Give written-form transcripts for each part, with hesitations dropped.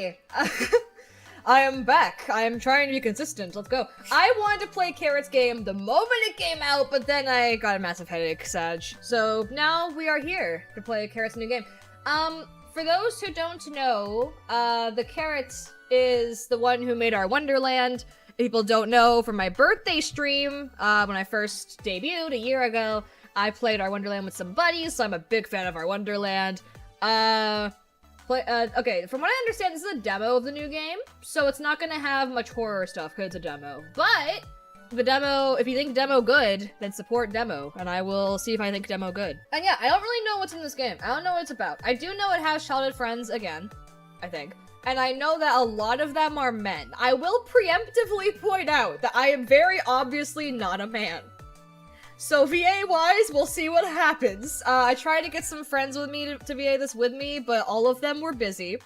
Hey! I am back. I am trying to be consistent. Let's go. I wanted to play Carrot's game the moment it came out, but then I got a massive headache, Sag. So now we are here to play Carrot's new game. For those who don't know, the Carrot is the one who made our Wonderland. If people don't know, from my birthday stream, when I first debuted a year ago, I played our Wonderland with some buddies, so I'm a big fan of our Wonderland. Okay, from what I understand, this is a demo of the new game, so it's not gonna have much horror stuff because it's a demo. But if you think demo good, then support demo, and I will see if I think demo good. And yeah, I don't really know what's in this game. I don't know what it's about. I do know it has childhood friends again, I think. And I know that a lot of them are men. I will preemptively point out that I am very obviously not a man. So VA-wise, we'll see what happens. I tried to get some friends with me to VA this with me, but all of them were busy.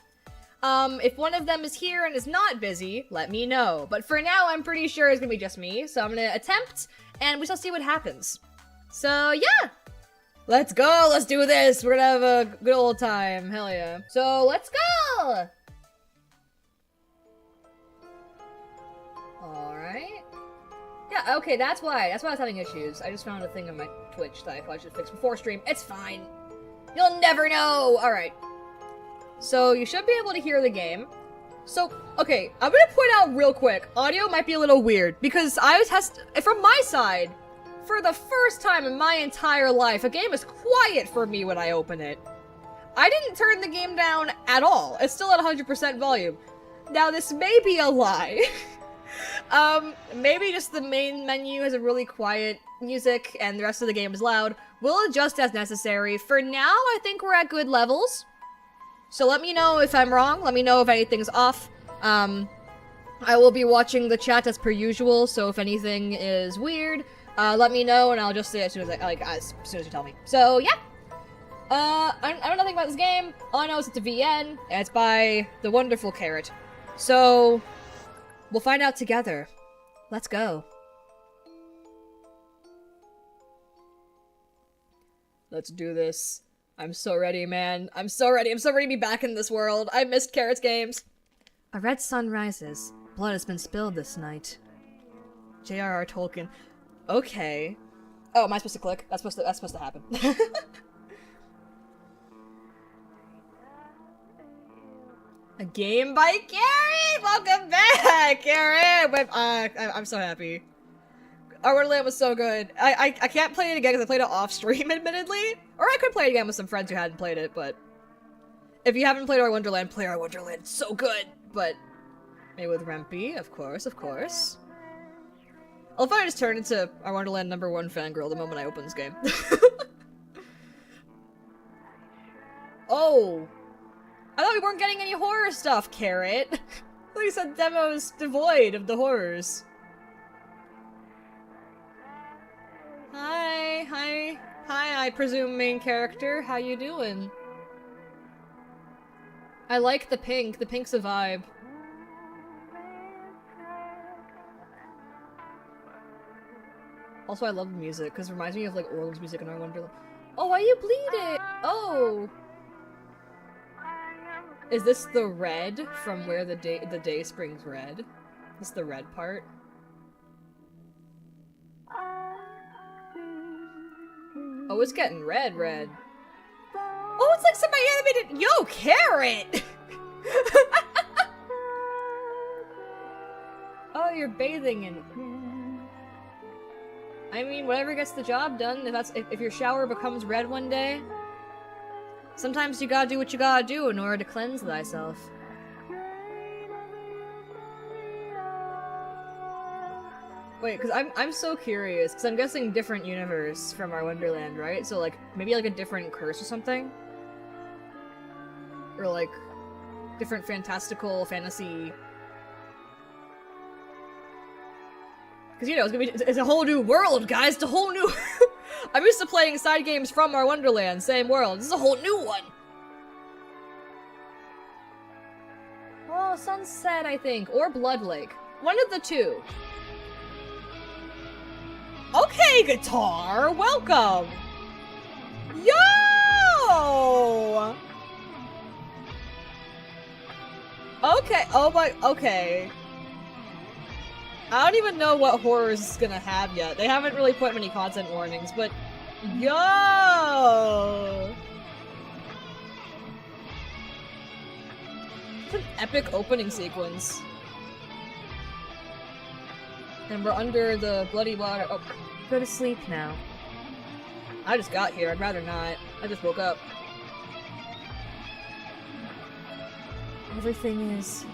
If one of them is here and is not busy, let me know. But for now, I'm pretty sure it's gonna be just me, so I'm gonna attempt, and we shall see what happens. So yeah! Let's go! Let's do this! We're gonna have a good old time. Hell yeah. So, let's go! Alright. Yeah, okay, that's why I was having issues. I just found a thing on my Twitch that I thought I should fix before stream. It's fine. You'll never know! Alright. So, you should be able to hear the game. So, okay, I'm gonna point out real quick, audio might be a little weird, because from my side, for the first time in my entire life, a game is quiet for me when I open it. I didn't turn the game down at all. It's still at 100% volume. Now, this may be a lie. Maybe just the main menu has a really quiet music and the rest of the game is loud. We'll adjust as necessary. For now, I think we're at good levels. So let me know if I'm wrong. Let me know if anything's off. I will be watching the chat as per usual, so if anything is weird, let me know and I'll just say it as soon as you tell me. So yeah. I don't know nothing about this game. All I know is it's a VN, and it's by the wonderful Carrot. So we'll find out together. Let's go. Let's do this. I'm so ready, man. I'm so ready. I'm so ready to be back in this world. I missed Carrot's games. A red sun rises. Blood has been spilled this night. J.R.R. Tolkien. Okay. Oh, am I supposed to click? That's supposed to happen. A game by Carrot! Welcome back, Carrot! I'm so happy. Our Wonderland was so good. I can't play it again because I played it off stream, admittedly. Or I could play it again with some friends who hadn't played it, but if you haven't played our Wonderland, play our Wonderland. It's so good! But maybe with Rempy, of course, of course. I'll if I just turn into our Wonderland #1 fangirl the moment I open this game. Oh! I thought we weren't getting any horror stuff, Carrot. I thought you said demos devoid of the horrors. Hi, I presume main character. How you doing? I like the pink. The pink's a vibe. Also, I love the music, because it reminds me of, like, Orland's music in our Wonderland. Oh, why are you bleeding? Oh! Is this the red from where the day springs red? Is the red part? Oh, it's getting red. Oh, it's like somebody animated- Yo, Carrot! Oh, you're bathing in- I mean, whatever gets the job done, if your shower becomes red one day, sometimes you gotta do what you gotta do in order to cleanse thyself. Wait, because I'm so curious, because I'm guessing different universe from our Wonderland, right? So, like, maybe, like, a different curse or something? Or, like, different fantastical fantasy... Because, you know, it's a whole new world, guys! It's a whole new... I'm used to playing side games from our Wonderland, same world. This is a whole new one! Oh, Sunset, I think. Or Blood Lake. One of the two. Okay, guitar! Welcome! Yo! Okay, oh my, okay. I don't even know what horrors is gonna have yet. They haven't really put many content warnings, but yo! It's an epic opening sequence. And we're under the bloody water. Oh, go to sleep now. I just got here, I'd rather not. I just woke up. Everything is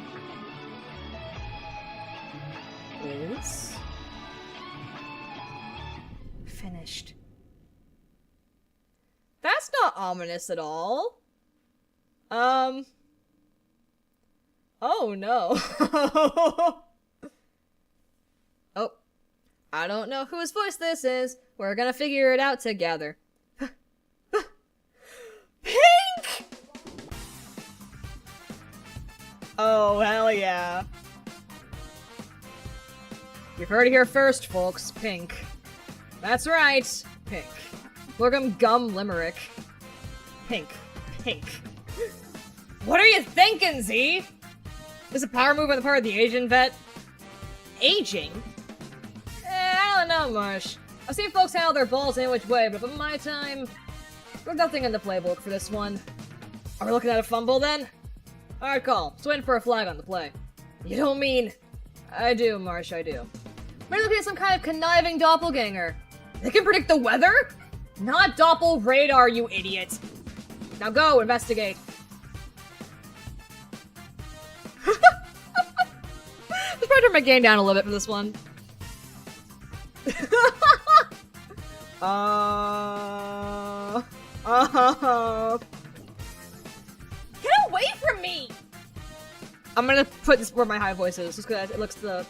finished. That's not ominous at all. Oh no. Oh, I don't know whose voice this is. We're gonna figure it out together. Pink! Oh, hell yeah. You've heard it here first, folks. Pink. That's right. Pink. Welcome Gum Limerick. Pink. Pink. What are you thinking, Z? This is a power move on the part of the Asian vet? Aging? I don't know, Marsh. I've seen folks handle their balls any which way, but in my time, there's nothing in the playbook for this one. Are we looking at a fumble, then? Alright, call. Just waiting for a flag on the play. You don't mean... I do, Marsh, I do. Maybe looking at some kind of conniving doppelganger. They can predict the weather? Not doppel radar, you idiot. Now go, investigate. Let's probably turn my game down a little bit for this one. Get away from me! I'm gonna put this where my high voice is, just because it looks the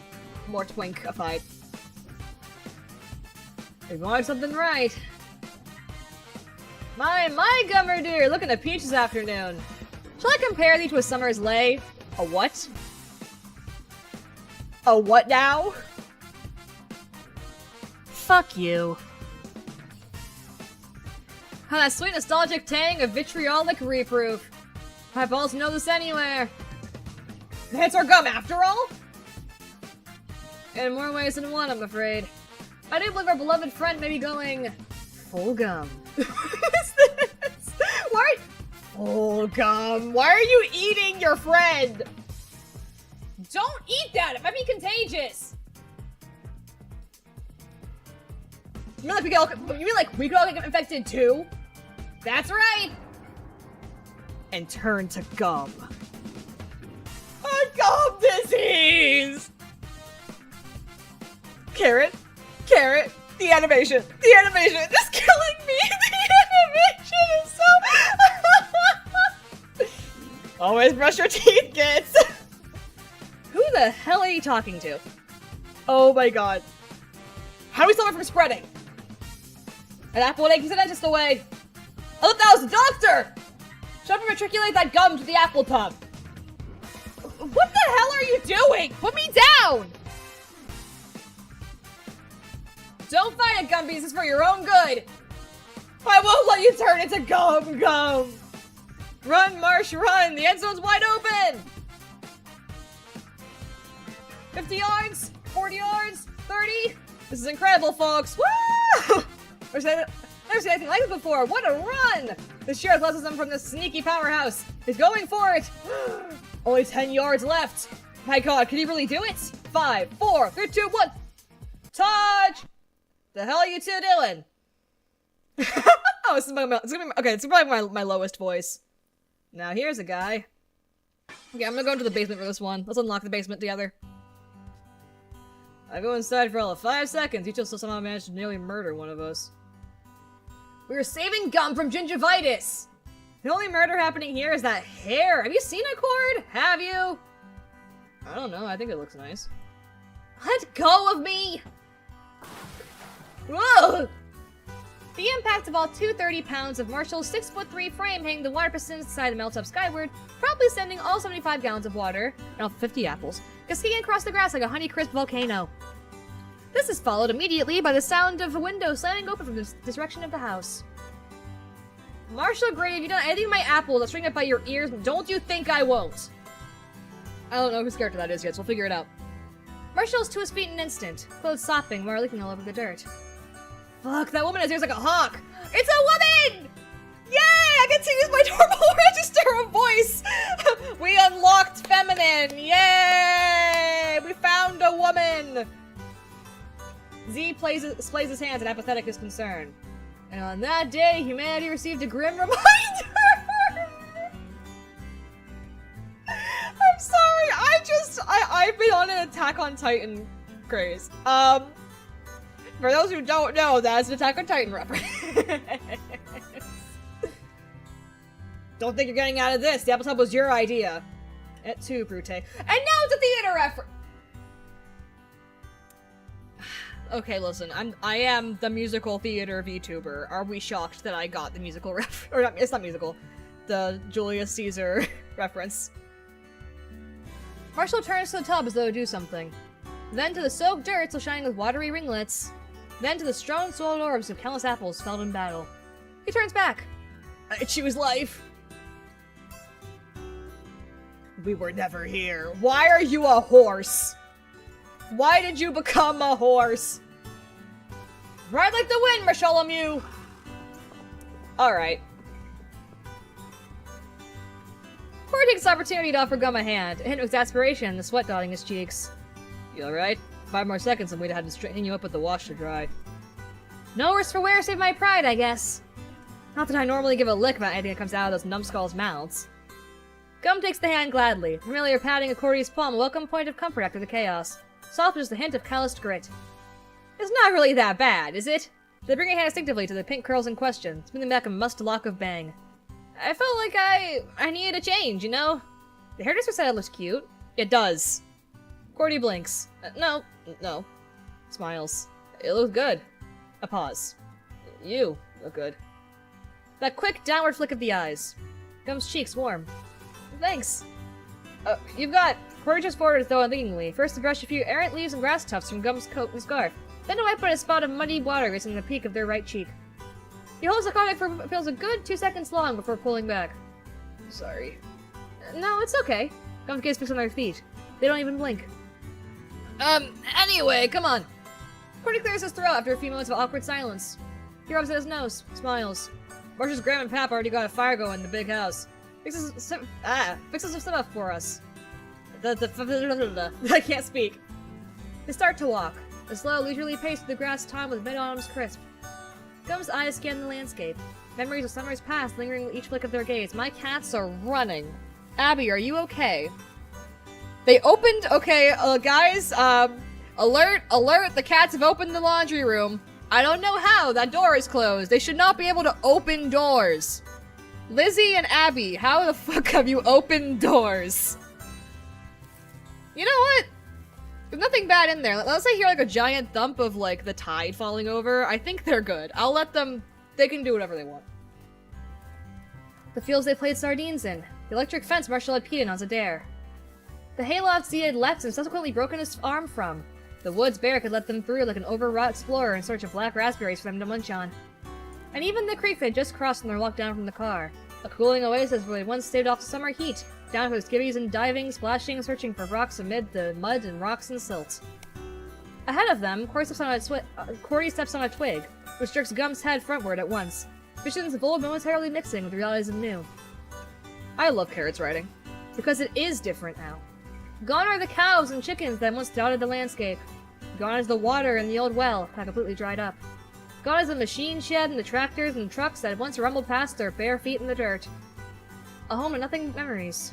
more twink-ified. You're going something right. My gummer dear, looking at peach this afternoon. Shall I compare thee to a summer's lay? A what? A what now? Fuck you. Oh, that sweet nostalgic tang of vitriolic reproof. My balls know this anywhere. The hits are gum after all? In more ways than one, I'm afraid. I do believe our beloved friend may be going full gum. What is this? Why? Full gum. Why are you eating your friend? Don't eat that. It might be contagious. You mean like we could all get infected too? That's right. And turn to gum. A gum disease. Carrot, the animation is killing me. The animation is so. Always brush your teeth, kids. Who the hell are you talking to? Oh my god. How do we stop it from spreading? An apple egg is the way. I thought that was the doctor! Shut up and matriculate that gum to the apple tub. What the hell are you doing? Put me down! Don't fight it, Gumbies. It's for your own good. I won't let you turn into gum. Run, Marsh, run. The end zone's wide open. 50 yards, 40 yards, 30. This is incredible, folks. Woo! Never seen anything like this before. What a run! The sheer athleticism from this sneaky powerhouse. He's going for it. Only 10 yards left. My god, can he really do it? 5, 4, 3, 2, 1. Touch! The hell are you two doing? Oh, it's gonna be probably my lowest voice. Now here's a guy. Okay, I'm gonna go into the basement for this one. Let's unlock the basement together. I go inside for all of 5 seconds. Each of us somehow managed to nearly murder one of us. We were saving gum from gingivitis! The only murder happening here is that hair. Have you seen a cord? Have you? I don't know. I think it looks nice. Let go of me! Whoa! The impact of all 230 pounds of Marshall's 6'3" frame hanging the water pistons inside the melt up skyward, promptly sending all 75 gallons of water, and all 50 apples, cascading across the grass like a Honeycrisp volcano. This is followed immediately by the sound of a window slamming open from this direction of the house. Marshall Gray, have you done anything with my apples? I'll string it by your ears. Don't you think I won't? I don't know whose character that is yet, so we'll figure it out. Marshall's to his feet in an instant, clothes sopping while leaking all over the dirt. Fuck, that woman has ears like a hawk! It's a woman! Yay! I get to use my normal register of voice! We unlocked feminine! Yay! We found a woman! Z displays his hands and apathetic his concern. And on that day, humanity received a grim reminder! I'm sorry, I've been on an Attack on Titan craze. For those who don't know, that's an Attack on Titan reference. Don't think you're getting out of this. The apple tub was your idea. Et tu, Brute. And now it's a theater reference. Okay, listen. I am the musical theater VTuber. Are we shocked that I got the musical or not, it's not musical. The Julius Caesar reference. Marshall turns to the tub as though to do something. Then to the soaked dirt still shining with watery ringlets. Then to the strong swallowed orbs of countless apples felled in battle. He turns back. I choose life. We were never here. Why are you a horse? Why did you become a horse? Ride like the wind, Bartholomew! Alright. Corey takes the opportunity to offer Gum a hand, a hint of exasperation, the sweat dotting his cheeks. You alright? 5 more seconds and we'd have had to straighten you up with the wash to dry. No worse for wear, save my pride, I guess. Not that I normally give a lick about anything that comes out of those numbskulls' mouths. Gum takes the hand gladly, familiar patting of Corey's palm, a welcome point of comfort after the chaos. Soft as the hint of calloused grit. It's not really that bad, is it? They bring a hand instinctively to the pink curls in question, smoothing back a mussed lock of bang. I felt like I needed a change, you know? The hairdresser said it looks cute. It does. Cordy blinks. No. Smiles. It looks good. A pause. You look good. That quick downward flick of the eyes. Gum's cheeks warm. Thanks. You've got... Corey just forward as though unthinkingly. First to brush a few errant leaves and grass tufts from Gum's coat and scarf. Then to wipe out a spot of muddy water racing the peak of their right cheek. He holds the contact for feels a good 2 seconds long before pulling back. Sorry. No, it's okay. Gum's gaze fixed on their feet. They don't even blink. Anyway, come on. Cordy clears his throat after a few moments of awkward silence. He rubs at his nose, smiles. Marsh's Graham and Pap already got a fire going in the big house. Fixes some stuff for us. I can't speak. They start to walk, a slow, leisurely pace through the grass time with mid-autumn's crisp. Gum's eyes scan the landscape. Memories of summers past lingering with each flick of their gaze. My cats are running. Abby, are you okay? They opened... Okay, guys, alert, the cats have opened the laundry room. I don't know how, that door is closed. They should not be able to open doors. Lizzie and Abby, how the fuck have you opened doors? You know what? There's nothing bad in there. Unless I hear like a giant thump of like the tide falling over, I think they're good. I'll let them, they can do whatever they want. The fields they played sardines in. The electric fence Marshall had peed in on Zadare. The haylofts he had left and subsequently broken his arm from. The woods Bear could let them through like an overwrought explorer in search of black raspberries for them to munch on. And even the creek they had just crossed on their walk down from the car. A cooling oasis where they once staved off the summer heat, down to its skivvies and diving, splashing, searching for rocks amid the mud and rocks and silt. Ahead of them, Corey steps on a twig, which jerks Gum's head frontward at once, visions of old momentarily mixing with the realities of new. I love Carrot's writing, because it is different now. Gone are the cows and chickens that once dotted the landscape. Gone is the water in the old well, that completely dried up. Gone is the machine shed and the tractors and trucks that once rumbled past their bare feet in the dirt. A home and nothing but memories.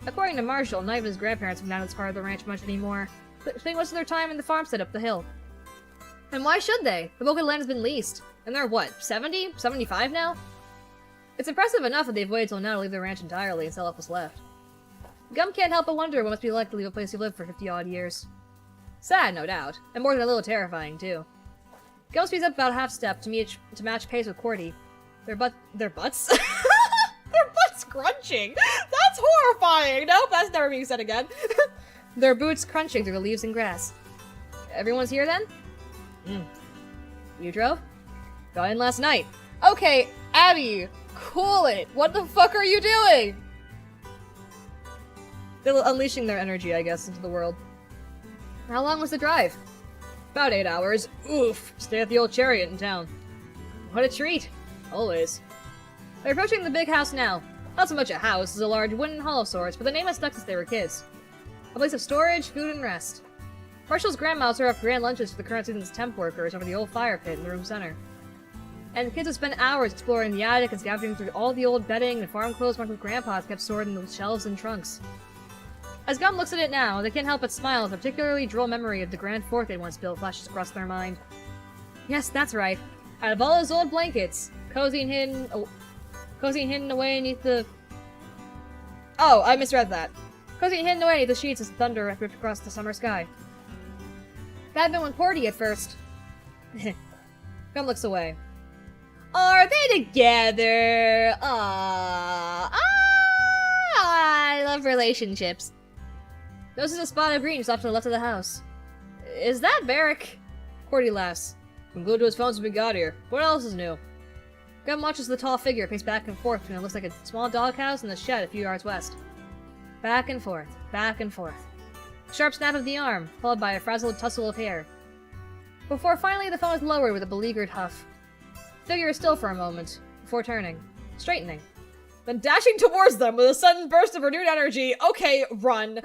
According to Marshall, none of his grandparents have been out as far of the ranch much anymore, spending most of their time in the farmstead up the hill. And why should they? The local land has been leased. And they're what, 70? 75 now? It's impressive enough that they've waited till now to leave their ranch entirely and sell off what's left. Gum can't help but wonder what it must be like to leave a place you lived for 50-odd years. Sad, no doubt, and more than a little terrifying, too. Gum speeds up about a half step to match pace with Cordy. Their butts? Their butts crunching! That's horrifying! Nope, that's never being said again. Their boots crunching through the leaves and grass. Everyone's here then? You drove? Got in last night. Okay, Abby, cool it! What the fuck are you doing? They're unleashing their energy, I guess, into the world. How long was the drive? About 8 hours. Oof. Stay at the old chariot in town. What a treat. Always. They're approaching the big house now. Not so much a house, it's a large wooden hall of sorts, but the name has stuck since they were kids. A place of storage, food, and rest. Marshall's grandma served up grand lunches for the current season's temp workers over the old fire pit in the room center. And the kids would spend hours exploring the attic and scavenging through all the old bedding and farm clothes Marshall's grandpa's kept stored in the shelves and trunks. As Gum looks at it now, they can't help but smile as a particularly droll memory of the grand fort they once built flashes across their mind. Yes, that's right. Out of all those old blankets, cozy and hidden away beneath the... Oh, I misread that. Cozy and hidden away beneath the sheets as the thunder ripped across the summer sky. That'd been with Porty at first. Gum looks away. Are they together? Aww. I love relationships. Notices a spot of green just off to the left of the house. Is that Barrick? Cordy laughs. Been glued to his phone since we got here. What else is new? Gum watches the tall figure pace back and forth between what looks like a small doghouse and the shed a few yards west. Back and forth, back and forth. A sharp snap of the arm, followed by a frazzled tussle of hair. Before finally the phone is lowered with a beleaguered huff. The figure is still for a moment, before turning, straightening. Then dashing towards them with a sudden burst of renewed energy. Okay, run.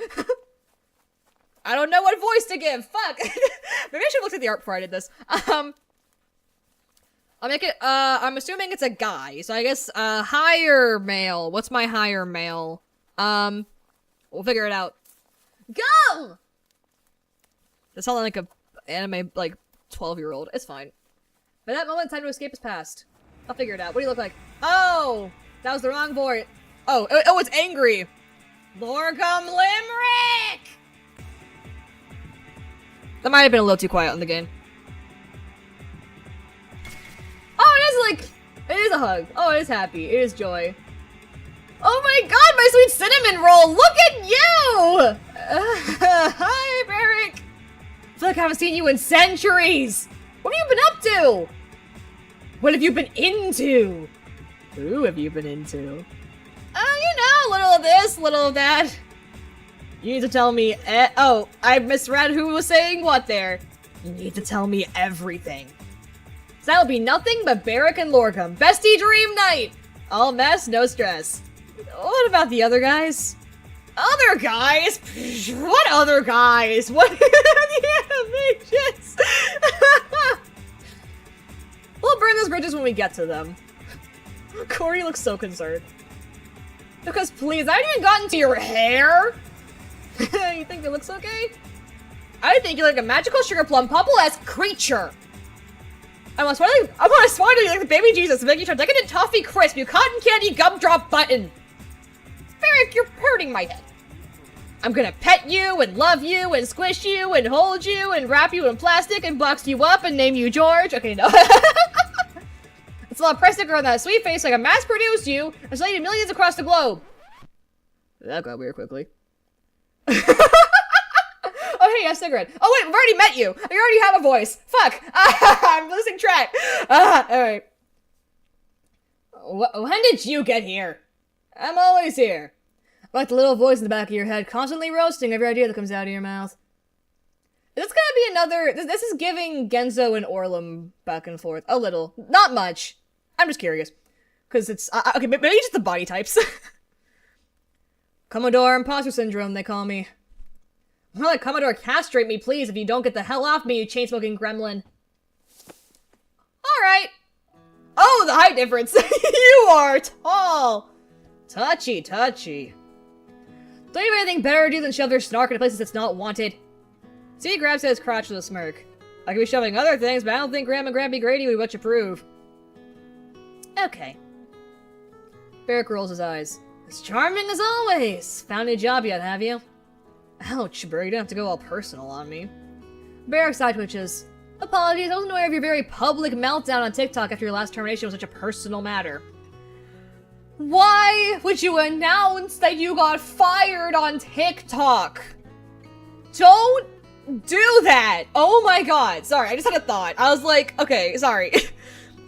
I don't know what voice to give. Fuck. Maybe I should have looked at the art before I did this. I'll make it, I'm assuming it's a guy. So I guess, higher male. What's my higher male? We'll figure it out. Go! That sounded like a anime, like, 12-year-old. It's fine. By that moment, time to escape is past. I'll figure it out. What do you look like? Oh! That was the wrong voice. Oh, it's angry. Lorgum Limerick! That might have been a little too quiet in the game. Oh, it is like... It is a hug. Oh, it is happy. It is joy. Oh my god, my sweet cinnamon roll! Look at you! Hi, Barrick! I feel like I haven't seen you in centuries! What have you been up to? What have you been into? Who have you been into? You know, a little of this, little of that. You need to tell me, oh, I misread who was saying what there. You need to tell me everything. So that'll be nothing but Barrick and Lorgum. Bestie dream night! All mess, no stress. What about the other guys? Other guys? What other guys? What? Yeah, bitches. We'll burn those bridges when we get to them. Corey looks so concerned. Because please, I haven't even gotten to your hair! You think it looks okay? I think you're like a magical sugar plum pumple-esque creature! I want to spawn you like the baby Jesus and make you a decadent toffee crisp, you cotton candy gumdrop button! Barrick, you're hurting my head. I'm gonna pet you, and love you, and squish you, and hold you, and wrap you in plastic, and box you up, and name you George. Okay, no. It's a lot of press sticker on that sweet face, like I mass-produced you, and slated millions across the globe. That got weird quickly. Oh, hey, a cigarette. Oh, wait, we've already met you. You already have a voice. Fuck. I'm losing track. Alright. When did you get here? I'm always here. Like the little voice in the back of your head, constantly roasting every idea that comes out of your mouth. This is gonna be another... This is giving Genzo and Orlum back and forth. A little. Not much. I'm just curious. Because it's... okay, maybe just the body types. Commodore Imposter Syndrome, they call me. More like Commodore Castrate me, please, if you don't get the hell off me, you chain-smoking gremlin. Alright. Oh, the height difference. You are tall. Touchy, touchy. Don't you have anything better to do than shove your snark into places that's not wanted? So he grabs at his crotch with a smirk. I could be shoving other things, but I don't think Graham and Grampy Grady would much approve. Okay. Barrick rolls his eyes. As charming as always. Found a job yet, have you? Ouch, Barry, you don't have to go all personal on me. Barrick side twitches. Apologies, I wasn't aware of your very public meltdown on TikTok after your last termination was such a personal matter. Why would you announce that you got fired on TikTok? Don't do that! Oh my god, sorry, I just had a thought. I was like, okay, sorry.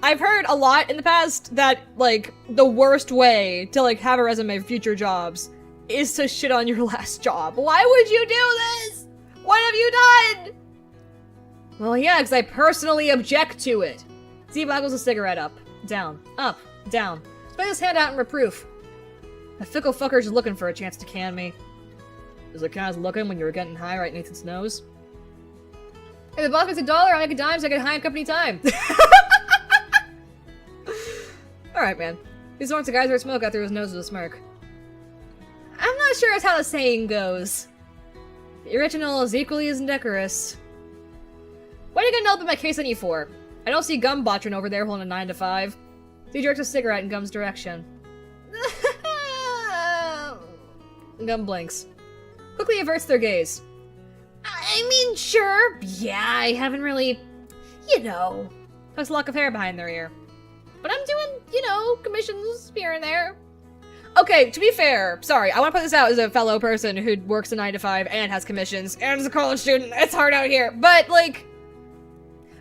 I've heard a lot in the past that, like, the worst way to, like, have a resume for future jobs is to shit on your last job. Why would you do this? What have you done? Well, yeah, because I personally object to it. Steve boggles a cigarette up, down, down. Spread his hand out in reproof. That fickle fucker's just looking for a chance to can me. Was the kind looking when you were getting high right in Nathan's nose? Hey, the boss makes $1, I make a dime, so I get high on company time. Alright, man. He snorts a geyser of smoke out through his nose with a smirk. I'm not sure that's how the saying goes. The original is equally as indecorous. What are you gonna open my case on you for? I don't see Gum botching over there holding a 9 to 5. He jerks a cigarette in Gum's direction. Gum blinks. Quickly averts their gaze. I mean, sure. Yeah, I haven't really, you know. Tucks a lock of hair behind their ear. But I'm doing, you know, commissions here and there. Okay, to be fair, sorry, I want to put this out as a fellow person who works a 9 to 5 and has commissions and is a college student. It's hard out here. But, like,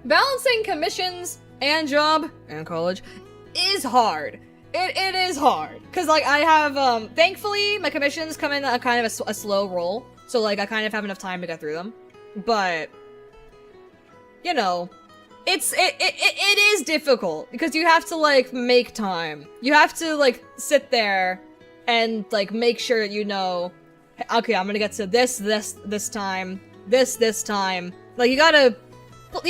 balancing commissions and job and college is hard. It is hard. Because, like, I have, thankfully, my commissions come in a kind of a slow roll. So, like, I kind of have enough time to get through them. But, you know, it is difficult. Because you have to, like, make time. You have to, like, sit there and, like, make sure that you know, okay, I'm gonna get to this time. This time. Like,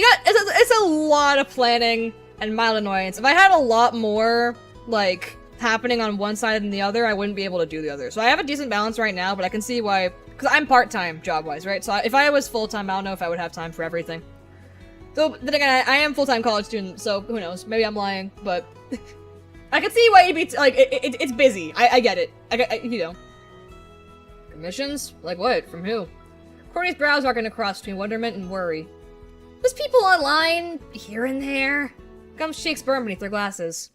it's a lot of planning and mild annoyance. If I had a lot more, like, happening on one side than the other, I wouldn't be able to do the other. So I have a decent balance right now, but I can see why, because I'm part-time job-wise, right? So if I was full-time, I don't know if I would have time for everything. So then again, I am full-time college student, so who knows? Maybe I'm lying, but I can see why you'd be, like, it's busy. I get it. You know. Commissions? Like what? From who? Courtney's brows arcing across between wonderment and worry. There's people online, here and there. Gum shakes burn beneath their glasses.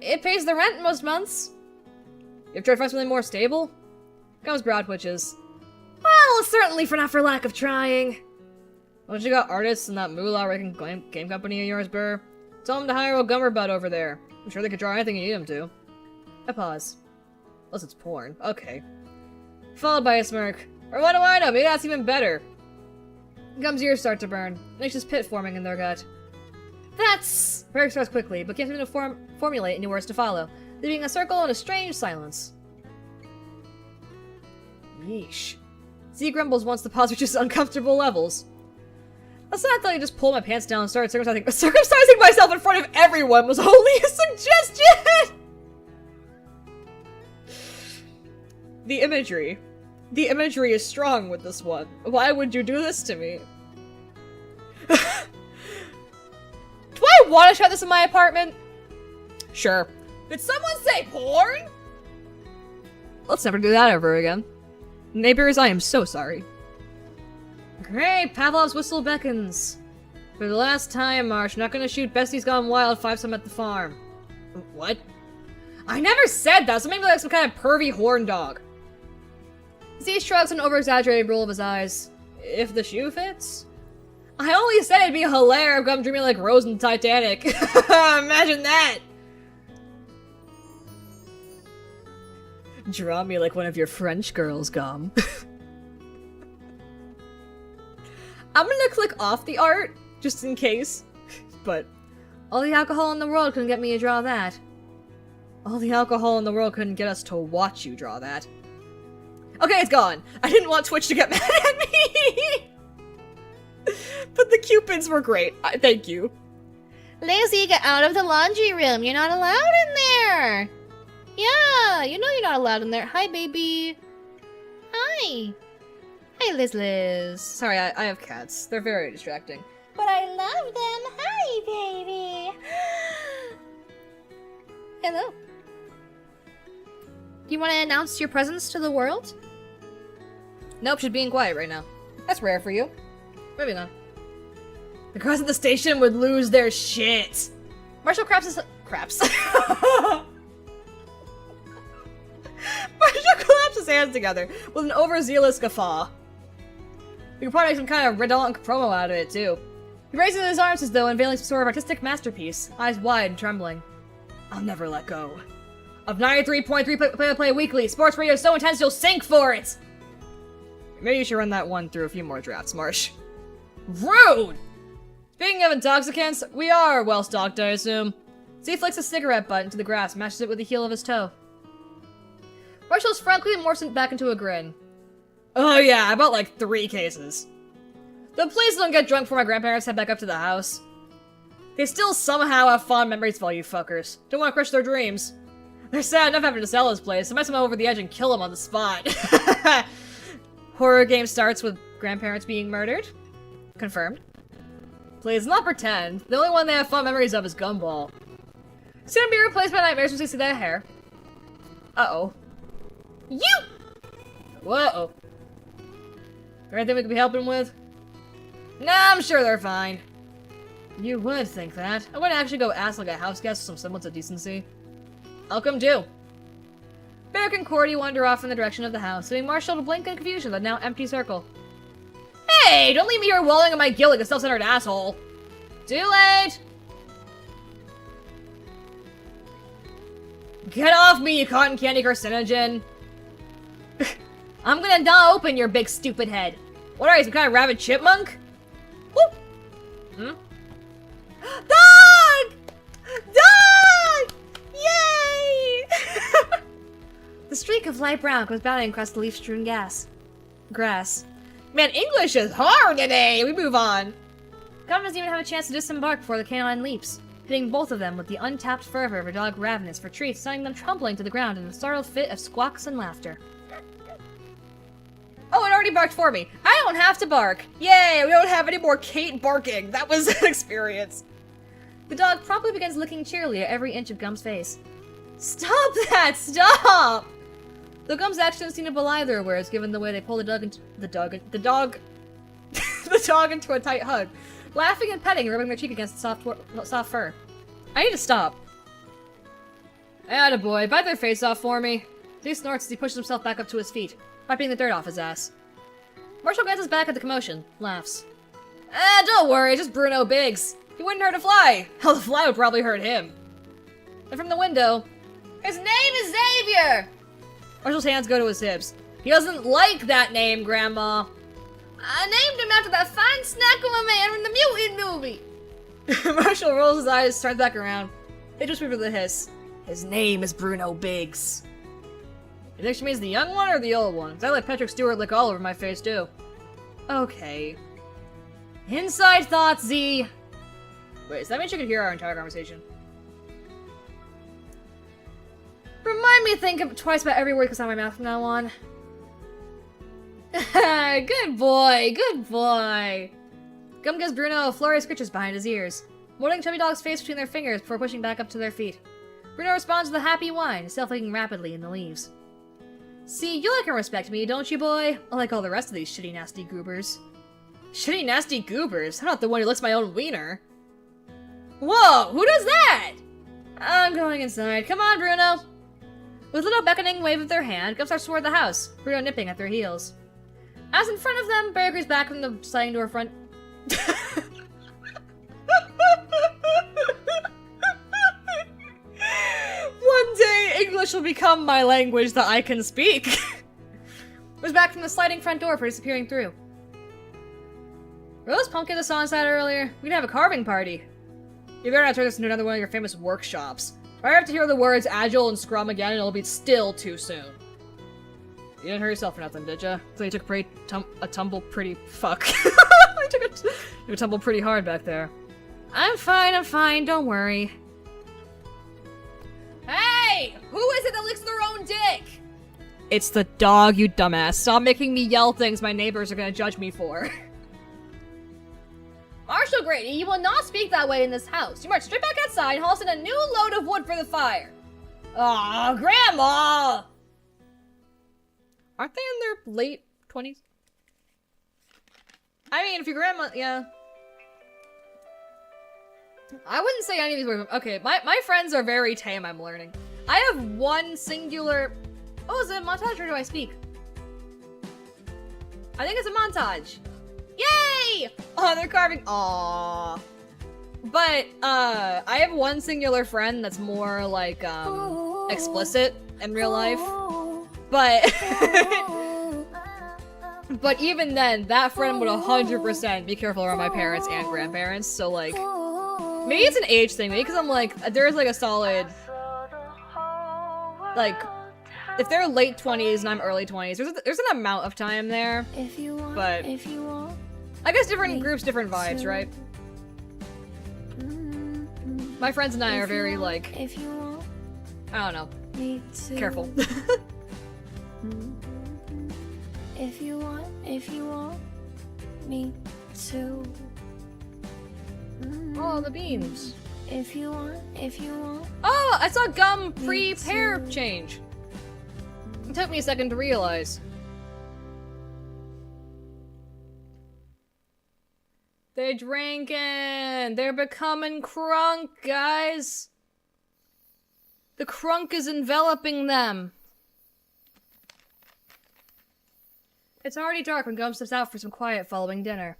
It pays the rent most months. You've tried to find something more stable? Gum's brow twitches. Well, certainly not for lack of trying. Don't you got artists in that moolah-raking game company of yours, Burr? Tell them to hire old Gummer Butt over there. I'm sure they could draw anything you need them to. I pause. Unless it's porn. Okay. Followed by a smirk. Or what do I know? Maybe that's even better. Gum's ears start to burn. Makes this pit forming in their gut. That's... Burr starts quickly, but can't seem to formulate any words to follow, leaving a circle in a strange silence. Yeesh. Z grumbles once the pause reaches uncomfortable levels. That's not that I just pulled my pants down and started circumcising myself in front of everyone was only a suggestion! The imagery is strong with this one. Why would you do this to me? Do I want to try this in my apartment? Sure. Did someone say porn? Let's never do that ever again. Neighbors, I am so sorry. Great, Pavlov's whistle beckons. For the last time, Marsh, not gonna shoot Bestie's Gone Wild 5-some at the farm. What? I never said that, so maybe like some kind of pervy horn dog. Z shrugs an over-exaggerated roll of his eyes. If the shoe fits? I only said it'd be hilarious if I'm dreaming like Rose in Titanic. Imagine that! Draw me like one of your French girls, Gum. I'm gonna click off the art, just in case. But all the alcohol in the world couldn't get me to draw that. All the alcohol in the world couldn't get us to watch you draw that. Okay, it's gone. I didn't want Twitch to get mad at me! But the cupids were great. Thank you. Lazy, get out of the laundry room. You're not allowed in there. Yeah, you know you're not allowed in there. Hi, baby. Hi. Hi, Liz. Sorry, I have cats. They're very distracting. But I love them. Hi, baby. Hello. Do you want to announce your presence to the world? Nope, she's being quiet right now. That's rare for you. Moving on. The guys at the station would lose their shit. Marshall craps. Marshall claps his hands together with an overzealous guffaw. You could probably make some kind of redolent promo out of it, too. He raises his arms as though unveiling some sort of artistic masterpiece, eyes wide and trembling. I'll never let go. of 93.3 play weekly. Sports radio is so intense you'll sink for it! Maybe you should run that one through a few more drafts, Marsh. Rude! Speaking of intoxicants, we are well stocked, I assume. Z flicks a cigarette butt into the grass, matches it with the heel of his toe. Marshall's frankly morphs it back into a grin. Oh yeah, I bought like 3 cases. Though please don't get drunk before my grandparents head back up to the house. They still somehow have fond memories of all you fuckers. Don't want to crush their dreams. They're sad enough having to sell this place. I might somehow over the edge and kill them on the spot. Horror game starts with grandparents being murdered. Confirmed. Please, not pretend. The only one they have fond memories of is Gumball. It's gonna be replaced by nightmares once they see that hair. Uh-oh. You! Whoa. Anything we could be helping with? Nah, I'm sure they're fine. You would think that. I wouldn't actually go ask like a house guest with some semblance of decency. I'll come too. Barrick and Cordy wander off in the direction of the house, leaving Marshall to blink in confusion of the now empty circle. Hey, don't leave me here wallowing in my guilt like a self-centered asshole. Too late! Get off me, you cotton candy carcinogen! I'm gonna gnaw open your big stupid head. What are you, some kind of rabid chipmunk? Whoop! Hmm? Dog! Dog! Yay! The streak of light brown goes bounding across the leaf-strewn grass. Man, English is hard today! We move on. Gum doesn't even have a chance to disembark before the canine leaps, hitting both of them with the untapped fervor of a dog ravenous for treats, sending them tumbling to the ground in a startled fit of squawks and laughter. Oh, it already barked for me. I don't have to bark. Yay, we don't have any more Kate barking. That was an experience. The dog promptly begins licking cheerily at every inch of Gum's face. Stop that! Stop! Though Gum's actions seem to belie their words, given the way they pull the dog the dog into a tight hug, laughing and petting and rubbing their cheek against the soft fur. I need to stop. Attaboy, bite their face off for me. Z snorts as he pushes himself back up to his feet, wiping the dirt off his ass. Marshall glances back at the commotion, laughs. Don't worry, just Bruno Biggs. He wouldn't hurt a fly. Hell, the fly would probably hurt him. And from the window, his name is Xavier! Marshall's hands go to his hips. He doesn't like that name, Grandma. I named him after that fine snack of a man from the Mutant movie. Marshall rolls his eyes, turns back around. They just whisper the hiss. His name is Bruno Biggs. You think she means the young one or the old one? 'Cause I let Patrick Stewart lick all over my face, too. Okay. Inside thoughts, Z. Wait, does that mean she could hear our entire conversation? Remind me to think twice about every word that comes out of my mouth from now on. Good boy, good boy. Gum gives Bruno a flurry of scritches behind his ears, molding Chubby Dog's face between their fingers before pushing back up to their feet. Bruno responds with a happy whine, self-licking rapidly in the leaves. See, you like and respect me, don't you, boy? Unlike all the rest of these shitty nasty goobers. Shitty nasty goobers? I'm not the one who licks my own wiener. Whoa, who does that? I'm going inside. Come on, Bruno. With a little beckoning wave of their hand, Gum starts toward the house, Bruno nipping at their heels. As in front of them, Barry agrees back from the sliding door front. One day, English will become my language that I can speak. Was back from the sliding front door for disappearing through. Were those pumpkins I saw inside earlier? We can have a carving party. You better not turn this into another one of your famous workshops. Or I have to hear the words Agile and Scrum again and it'll be still too soon. You didn't hurt yourself for nothing, did ya? So you took a tumble pretty... Fuck. I took a tumble pretty hard back there. I'm fine, don't worry. Hey! Who is it that licks their own dick? It's the dog, you dumbass. Stop making me yell things my neighbors are gonna judge me for. Marshall Grady, you will not speak that way in this house. You march straight back outside and haul us in a new load of wood for the fire. Aw, Grandma! Aren't they in their late 20s? I mean, if your grandma, yeah. I wouldn't say any of these words. Okay, my friends are very tame, I'm learning. I have one singular... Oh, is it a montage or do I speak? I think it's a montage. Yay! Oh, they're carving. Aww. But, I have one singular friend that's more like, explicit in real life. But but even then, that friend would 100% be careful around my parents and grandparents, so like, maybe it's an age thing, maybe because I'm like, there's like a solid, like, if they're late 20s and I'm early 20s, there's an amount of time there, but I guess different groups, different vibes, right? My friends and I are very like, I don't know, careful. If you want me to. Oh, the beans. If you want. Oh, I saw gum pre-pair change. It took me a second to realize. They're drinking. They're becoming crunk, guys. The crunk is enveloping them. It's already dark when Gum steps out for some quiet following dinner.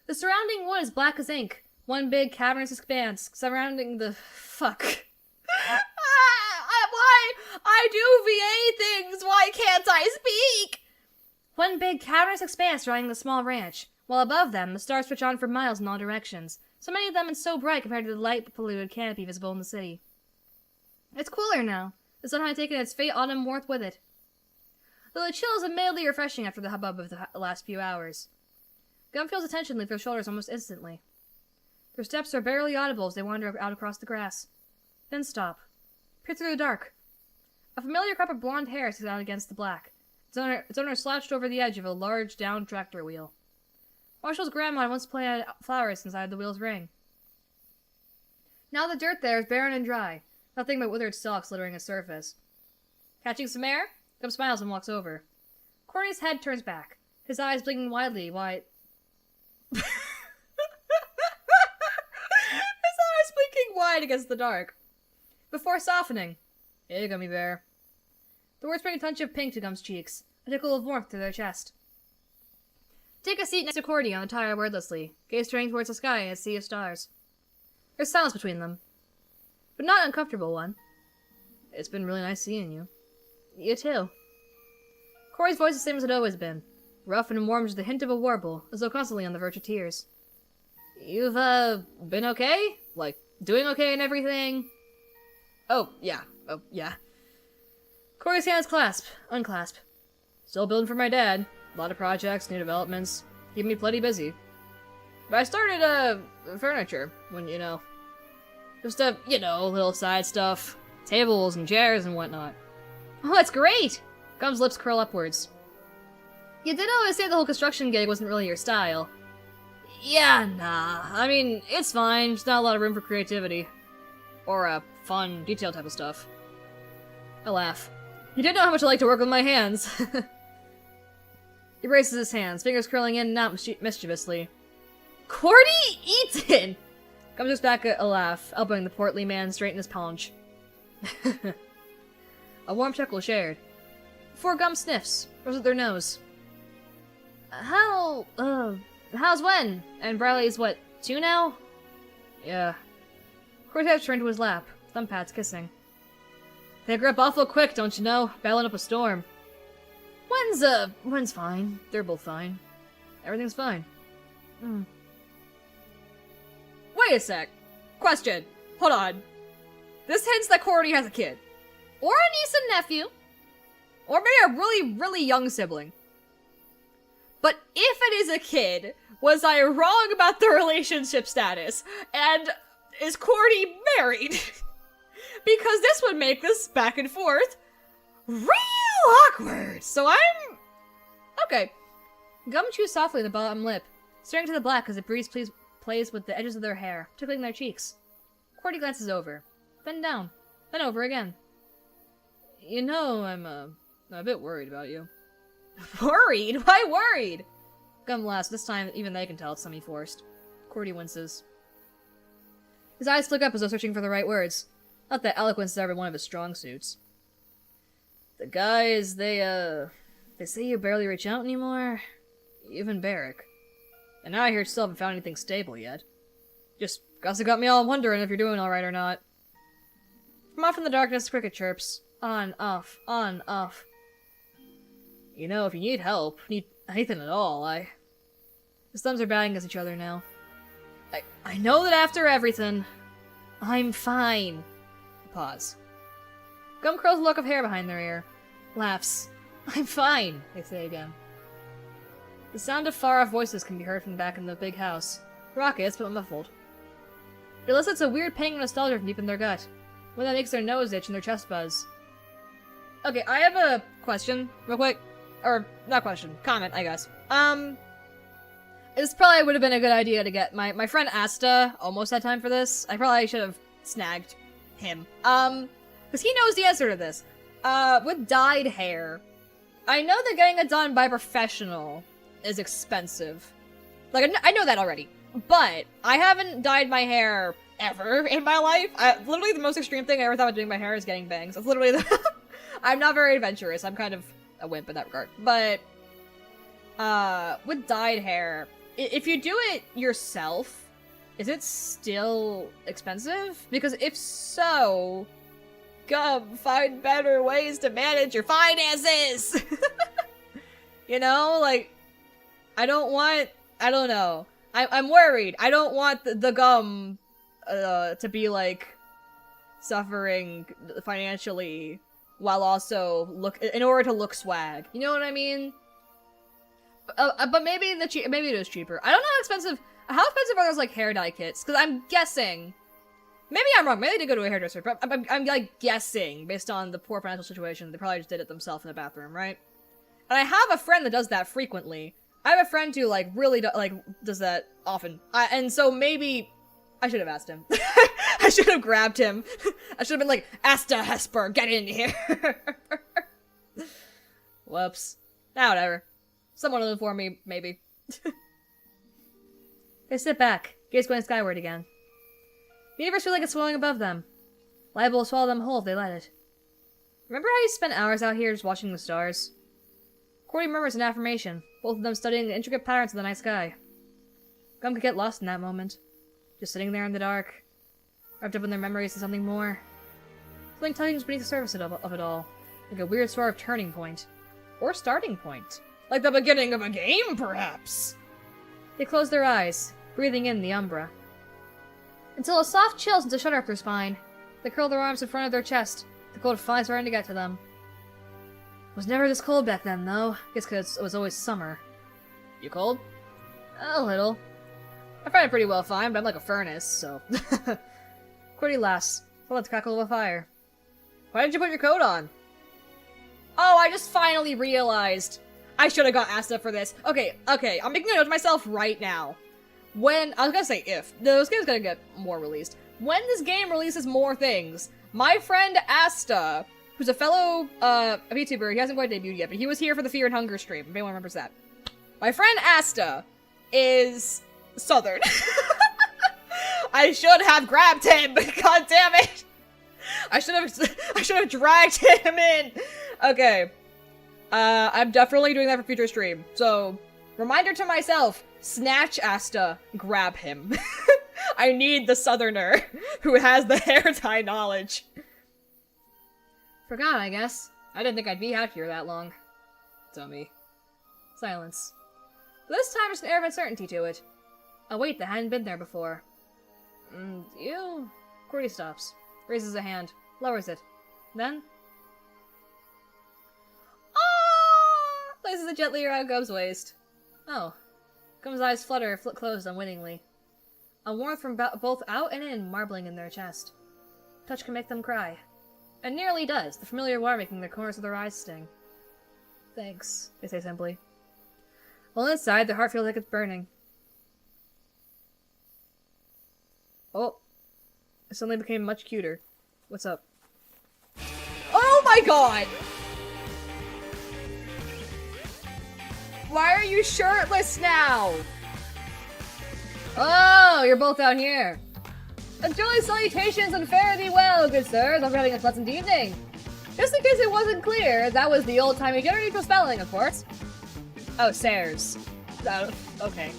The surrounding wood is black as ink. One big cavernous expanse surrounding the... Fuck. Why? I do VA things! Why can't I speak? One big cavernous expanse surrounding the small ranch. While above them, the stars switch on for miles in all directions. So many of them and so bright compared to the light-polluted canopy visible in the city. It's cooler now. The sun had taken its fate autumn warmth with it. Though the chill is admittedly refreshing after the hubbub of the last few hours. Gum feels attention leave their shoulders almost instantly. Their steps are barely audible as they wander out across the grass. Then stop. Peer through the dark. A familiar crop of blonde hair sticks out against the black. Its owner slouched over the edge of a large down tractor wheel. Marshall's grandma had once planted flowers inside the wheel's ring. Now the dirt there is barren and dry, nothing but withered stalks littering its surface. Catching some air? Gum smiles and walks over. Corey's head turns back, his eyes blinking widely while his eyes blinking wide against the dark. Before softening. Hey, Gummy Bear. The words bring a touch of pink to Gum's cheeks, a tickle of warmth to their chest. Take a seat next to Cordy on the tire wordlessly, gaze turning towards the sky and a sea of stars. There's silence between them, but not an uncomfortable one. It's been really nice seeing you. You too. Corey's voice is the same as it always been, rough and warm with the hint of a warble, as though constantly on the verge of tears. You've, been okay? Like, doing okay and everything? Oh, yeah. Corey's hands unclasp. Still building for my dad. A lot of projects, new developments. Keeping me plenty busy. But I started, furniture, when, just little side stuff. Tables and chairs and whatnot. Oh, that's great! Gum's lips curl upwards. You did always say the whole construction gig wasn't really your style. Yeah, nah. I mean, it's fine, just not a lot of room for creativity. Or, fun, detail type of stuff. I laugh. You did know how much I like to work with my hands. He raises his hands, fingers curling in and out mischievously. Cordy Eaton! Gum just back a laugh, elbowing the portly man straight in his paunch. A warm chuckle shared. Before Gum sniffs, rose at their nose. How's Wen? And Briley's what, 2 now? Yeah. Cordy's head turned to his lap, thumb pads kissing. They grew up awful quick, don't you know? Battling up a storm. Wen's fine. They're both fine. Everything's fine. Wait a sec. Question. Hold on. This hints that Cordy has a kid. Or a niece and nephew. Or maybe a really, really young sibling. But if it is a kid, was I wrong about the relationship status? And is Cordy married? Because this would make this back and forth real awkward. So I'm... Okay. Gum chews softly the bottom lip, staring to the black as the breeze plays with the edges of their hair, tickling their cheeks. Cordy glances over, then down, then over again. You know, I'm a bit worried about you. Worried? Why worried? Gum laughs. This time, even they can tell it's semi-forced. Cordy winces. His eyes flick up as though searching for the right words. Not that eloquence is ever one of his strong suits. The guys, they say you barely reach out anymore. Even Barrick. And now I hear you still haven't found anything stable yet. Just gossip got me all wondering if you're doing alright or not. From off in the darkness, cricket chirps. On, off, on, off. You know, if you need help, need anything at all, His thumbs are batting against each other now. I know that after everything, I'm fine. Pause. Gum curls a lock of hair behind their ear. Laughs. I'm fine, they say again. The sound of far-off voices can be heard from back in the big house. Raucous, but muffled. It elicits a weird pang of nostalgia from deep in their gut. One that makes their nose itch and their chest buzz. Okay, I have a question, real quick. Or, not question, comment, I guess. This probably would have been a good idea to get my friend Asta almost had time for this. I probably should have snagged him. Because he knows the answer to this. With dyed hair, I know that getting it done by a professional is expensive. Like, I know that already. But I haven't dyed my hair ever in my life. Literally the most extreme thing I ever thought about doing my hair is getting bangs. That's literally the... I'm not very adventurous. I'm kind of a wimp in that regard. But, with dyed hair, if you do it yourself, is it still expensive? Because if so, find better ways to manage your finances! You know, like, I don't know. I'm worried. I don't want the gum, to be, like, suffering financially while also in order to look swag. You know what I mean? But maybe maybe it is cheaper. I don't know how expensive are those, like, hair dye kits? Because I'm guessing, maybe I'm wrong, maybe they did go to a hairdresser, but I'm like, guessing, based on the poor financial situation, they probably just did it themselves in the bathroom, right? And I have a friend that does that frequently. I have a friend who, like, really does that often. And so maybe I should have asked him. I should have grabbed him. I should have been like, Asta Hesper, get in here. Whoops. Nah, whatever. Someone will inform me, maybe. They sit back, gaze going skyward again. The universe feels like it's swelling above them. Liable to swallow them whole if they let it. Remember how you spent hours out here just watching the stars? Cordy murmurs an affirmation, both of them studying the intricate patterns of the night sky. Gum could get lost in that moment. Just sitting there in the dark, wrapped up in their memories to something more. Something tugging beneath the surface of it all, like a weird sort of turning point. Or starting point. Like the beginning of a game, perhaps! They close their eyes, breathing in the umbra. Until a soft chill sends a shudder up their spine. They curl their arms in front of their chest, the cold finally starting to get to them. It was never this cold back then, though. Guess because it was always summer. You cold? A little. I find it pretty well fine, but I'm like a furnace, so... Cordy laughs. Well, let's crackle of a fire. Why didn't you put your coat on? Oh, I just finally realized. I should have got Asta for this. Okay, I'm making a note to myself right now. I was gonna say if. This game's gonna get more released. When this game releases more things, my friend Asta, who's a fellow, VTuber, he hasn't quite debuted yet, but he was here for the Fear and Hunger stream, if anyone remembers that. My friend Asta is Southern. I should have grabbed him, god damn it! I should have dragged him in! Okay. I'm definitely doing that for future stream. So, reminder to myself, snatch Asta, grab him. I need the southerner who has the hair tie knowledge. Forgot, I guess. I didn't think I'd be out here that long. Dummy. Silence. But this time there's an air of uncertainty to it. A weight that hadn't been there before. You... Cordy stops. Raises a hand. Lowers it. Then... places it gently around Gum's waist. Oh. Gum's eyes flutter, closed unwittingly. A warmth from both out and in marbling in their chest. Touch can make them cry. And nearly does, the familiar water making the corners of their eyes sting. Thanks, they say simply. While inside, their heart feels like it's burning. Oh. It suddenly became much cuter. What's up? Oh my god! Why are you shirtless now? Oh, you're both out here. Jolly salutations and fare thee well, good sirs. Hope you're having a pleasant evening. Just in case it wasn't clear, that was the old-timey gender-neutral spelling, of course. Oh, sirs. Oh, okay.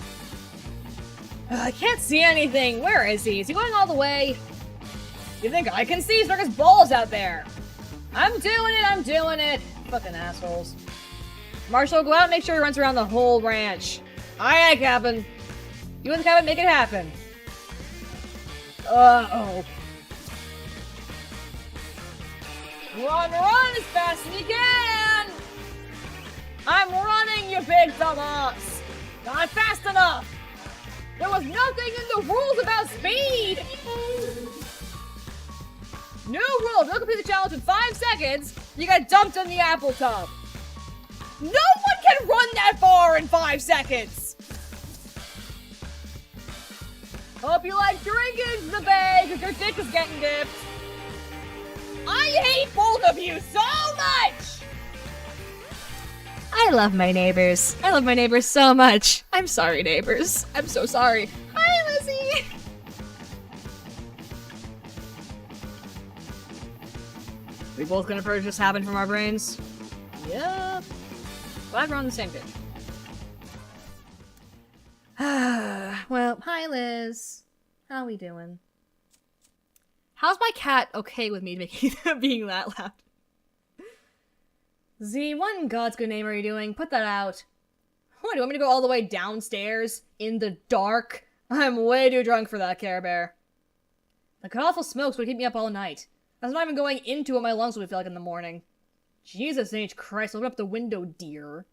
I can't see anything. Where is he? Is he going all the way? You think I can see circus balls out there? I'm doing it! Fucking assholes. Marshall, go out and make sure he runs around the whole ranch. Aye, aye, Captain. You and the Captain make it happen. Uh-oh. Run as fast as you can! I'm running, you big dumbass! Not fast enough! There was nothing in the rules about speed! New rule, if you don't complete the challenge in 5 seconds, you get dumped in the apple tub. No one can run that far in 5 seconds! Hope you like drinking the bag because your dick is getting dipped. I hate both of you so much! I love my neighbors. I love my neighbors so much. I'm sorry, neighbors. I'm so sorry. Hi, Lizzie! We both gonna purge this happen from our brains? Yep. Glad we're on the same page. Well, hi, Liz. How we doing? How's my cat okay with me making being that loud? Z, what in God's good name are you doing? Put that out. What, do you want me to go all the way downstairs in the dark? I'm way too drunk for that, Care Bear. The awful smokes would keep me up all night. That's not even going into what my lungs would feel like in the morning. Jesus H. Christ, open up the window, dear.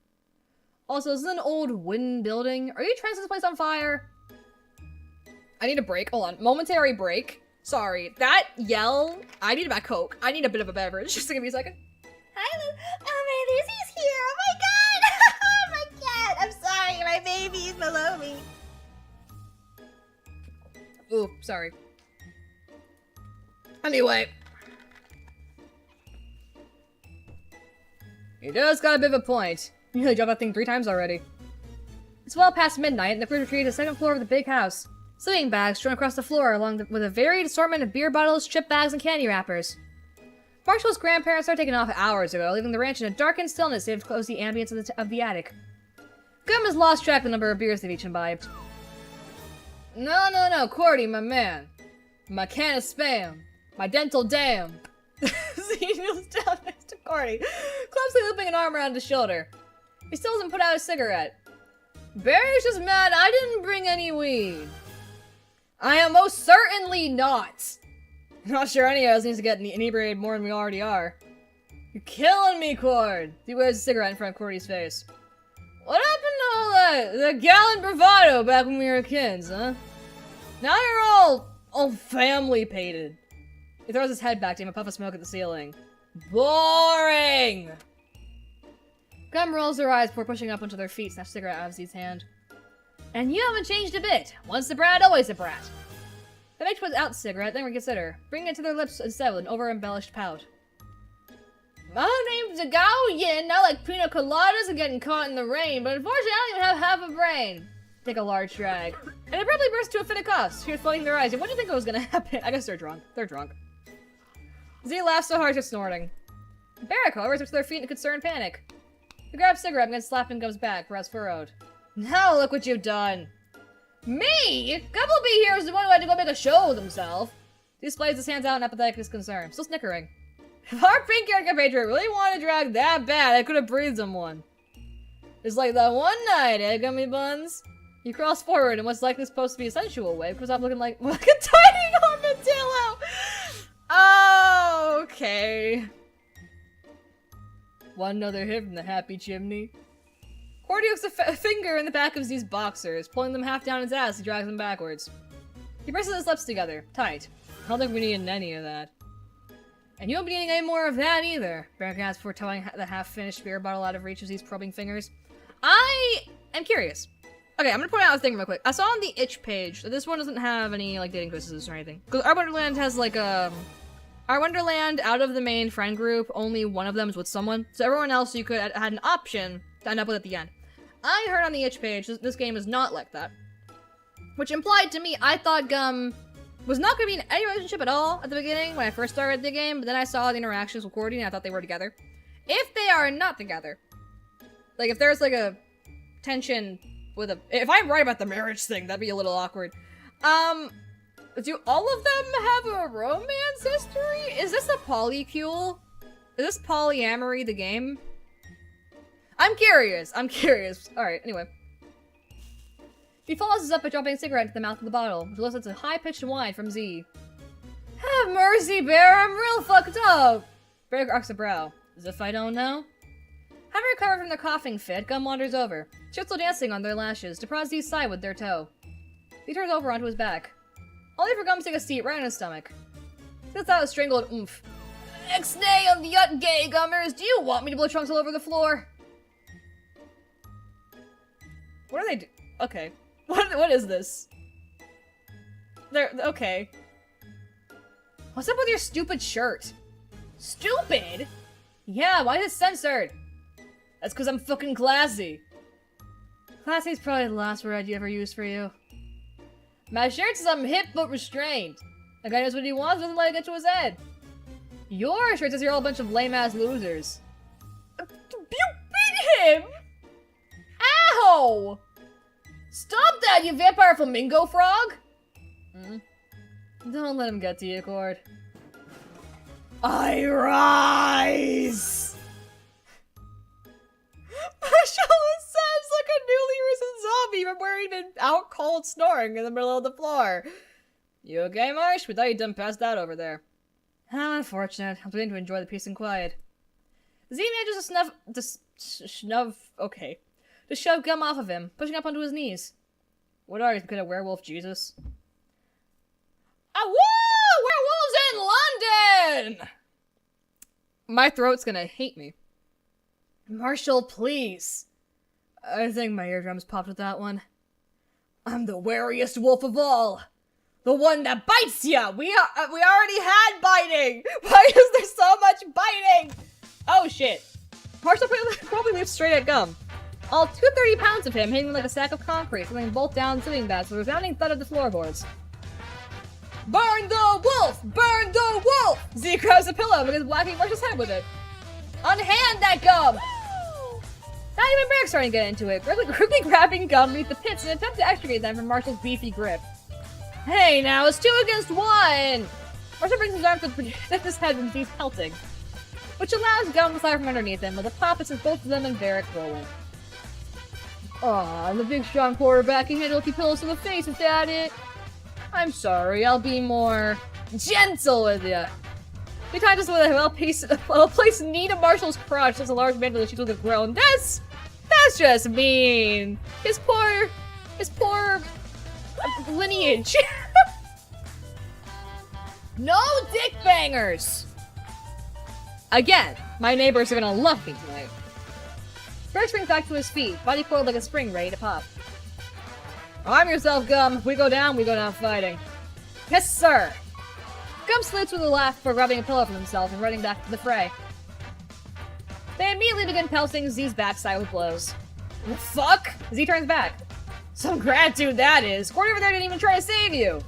Also, this is an old wooden building. Are you trying to set this place on fire? I need a break. Hold on. Momentary break. Sorry. That yell, I need a Coke. I need a bit of a beverage. Just give me a second. Hi, Liz. Oh, my Lizzie's here. Oh, my God. Oh, my cat. I'm sorry. My baby's below me. Ooh, sorry. Anyway. He does got a bit of a point. You really dropped that thing 3 times already. It's well past midnight, and the crew retreated to the second floor of the big house. Sleeping bags strewn across the floor, with a varied assortment of beer bottles, chip bags, and candy wrappers. Marshall's grandparents started taking off hours ago, leaving the ranch in a darkened stillness save to cozy ambience of the attic. Gum has lost track of the number of beers they've each imbibed. No, Cordy, my man. My can of Spam. My dental dam. He kneels down next to Cordy, clumsily looping an arm around his shoulder. He still hasn't put out a cigarette. Barry's just mad I didn't bring any weed. I am most certainly not. Not sure any of us needs to get inebriated more than we already are. You're killing me, Cord. He waves a cigarette in front of Cordy's face. What happened to all that gallant bravado back when we were kids, huh? Now you're all family pated. He throws his head back to him, a puff of smoke at the ceiling. Boring! Gum rolls their eyes before pushing up onto their feet, snatch a cigarette out of Z's hand. And you haven't changed a bit. Once a brat, always a brat. They make puts out the cigarette, then reconsider, bringing it to their lips instead with an over-embellished pout. My name's Yin. I like pina coladas and getting caught in the rain, but unfortunately I don't even have half a brain. Take a large drag. And it probably burst into a fit of coughs, tears flooding their eyes. What do you think was gonna happen? I guess they're drunk. They're drunk. Z laughs so hard she's snorting. Barrack, however, is to their feet in concerned panic. He grabs a cigarette and begins slapping Gum's back, brows furrowed. Now look what you've done. Me? Gumblebee here was the one who had to go make a show of himself. He displays his hands out in apathetic disconcern, still snickering. If our pink-haired compatriot really wanted to drag that bad, I could have breathed him one. It's like that one night, eh, Gummy Buns? He crawls forward in what's likely supposed to be a sensual way, comes off looking like a tiny armadillo! Oh, okay. Want another hit from the happy chimney? Cordy hooks a finger in the back of Z's boxers, pulling them half down his ass as he drags them backwards. He presses his lips together, tight. I don't think we need any of that. And you won't be needing any more of that either, Barrack asks before towing the half-finished beer bottle out of reach of Z's probing fingers. I am curious. Okay, I'm gonna point out a thing real quick. I saw on the itch page that this one doesn't have any, like, dating quizzes or anything. Because our Wonderland has, like, our Wonderland, out of the main friend group, only one of them is with someone. So everyone else you could had an option to end up with at the end. I heard on the itch page this game is not like that. Which implied to me, I thought Gum was not going to be in any relationship at all at the beginning when I first started the game, but then I saw the interactions with Cordy and I thought they were together. If they are not together, like if there's like a tension with if I'm right about the marriage thing, that'd be a little awkward. Do all of them have a romance history? Is this a polycule? Is this polyamory, the game? I'm curious. Alright, anyway. He follows us up by dropping a cigarette into the mouth of the bottle, which elicits a high-pitched whine from Z. Have mercy, Bear, I'm real fucked up! Bear arcs a brow. As if I don't know? Having recovered from their coughing fit, Gum wanders over, still dancing on their lashes, to prod Z's side with their toe. He turns over onto his back. Only for Gum to take a seat right on his stomach. He lets out a strangled oomph. Next day on the Yut Gay, Gummers, do you want me to blow trunks all over the floor? What are they do? Okay. What is this? Okay. What's up with your stupid shirt? Stupid? Yeah, why is it censored? That's because I'm fucking classy. Classy's probably the last word I'd ever use for you. My shirt says I'm hip but restrained. The guy knows what he wants, doesn't let it get to his head. Your shirt says you're all a bunch of lame-ass losers. You beat him? Ow! Stop that, you vampire flamingo frog! Don't let him get to you, Cord. I rise! Marshall sounds like a newly risen zombie from where he'd been out cold snoring in the middle of the floor. You okay, Marsh? We thought you'd done passed out over there. How unfortunate. I'm beginning to enjoy the peace and quiet. Z manages to shove Gum off of him, pushing up onto his knees. What are you, some kind of werewolf Jesus? Woo! Werewolves in London! My throat's gonna hate me. Marshall, please. I think my eardrums popped with that one. I'm the wariest wolf of all. The one that bites ya! We already had biting! Why is there so much biting? Oh shit. Marshall probably leaps straight at Gum. All 230 pounds of him hitting like a sack of concrete, throwing both down sitting bats with a resounding thud of the floorboards. Burn the wolf! Burn the wolf! Z grabs a pillow and begins whacking Marshall's head with it. Unhand that Gum! Not even Barrick's starting to get into it, quickly grabbing Gum beneath the pits in an attempt to extricate them from Marshall's beefy grip. Hey now, it's 2 against 1! Marshall brings his arm to protect his head when he's pelting, which allows Gum to fly from underneath him with a pop that sends both of them and Barrick rolling. Aw, I'm the big strong quarterback and handle a few pillows to the face, is that it? I'm sorry, I'll be more gentle with ya. He tied us with a well-placed knee to Marshall's crotch as a large man that shoots with a groan. That's just mean. His poor lineage. No dick bangers! Again, my neighbors are gonna love me tonight. Berg springs back to his feet, body coiled like a spring ready to pop. Arm yourself, Gum. We go down fighting. Yes, sir! Gum slits with a laugh before grabbing a pillow from himself and running back to the fray. They immediately begin pelting Z's backside with blows. The fuck? Z turns back. Some gratitude that is! Cordy over there didn't even try to save you!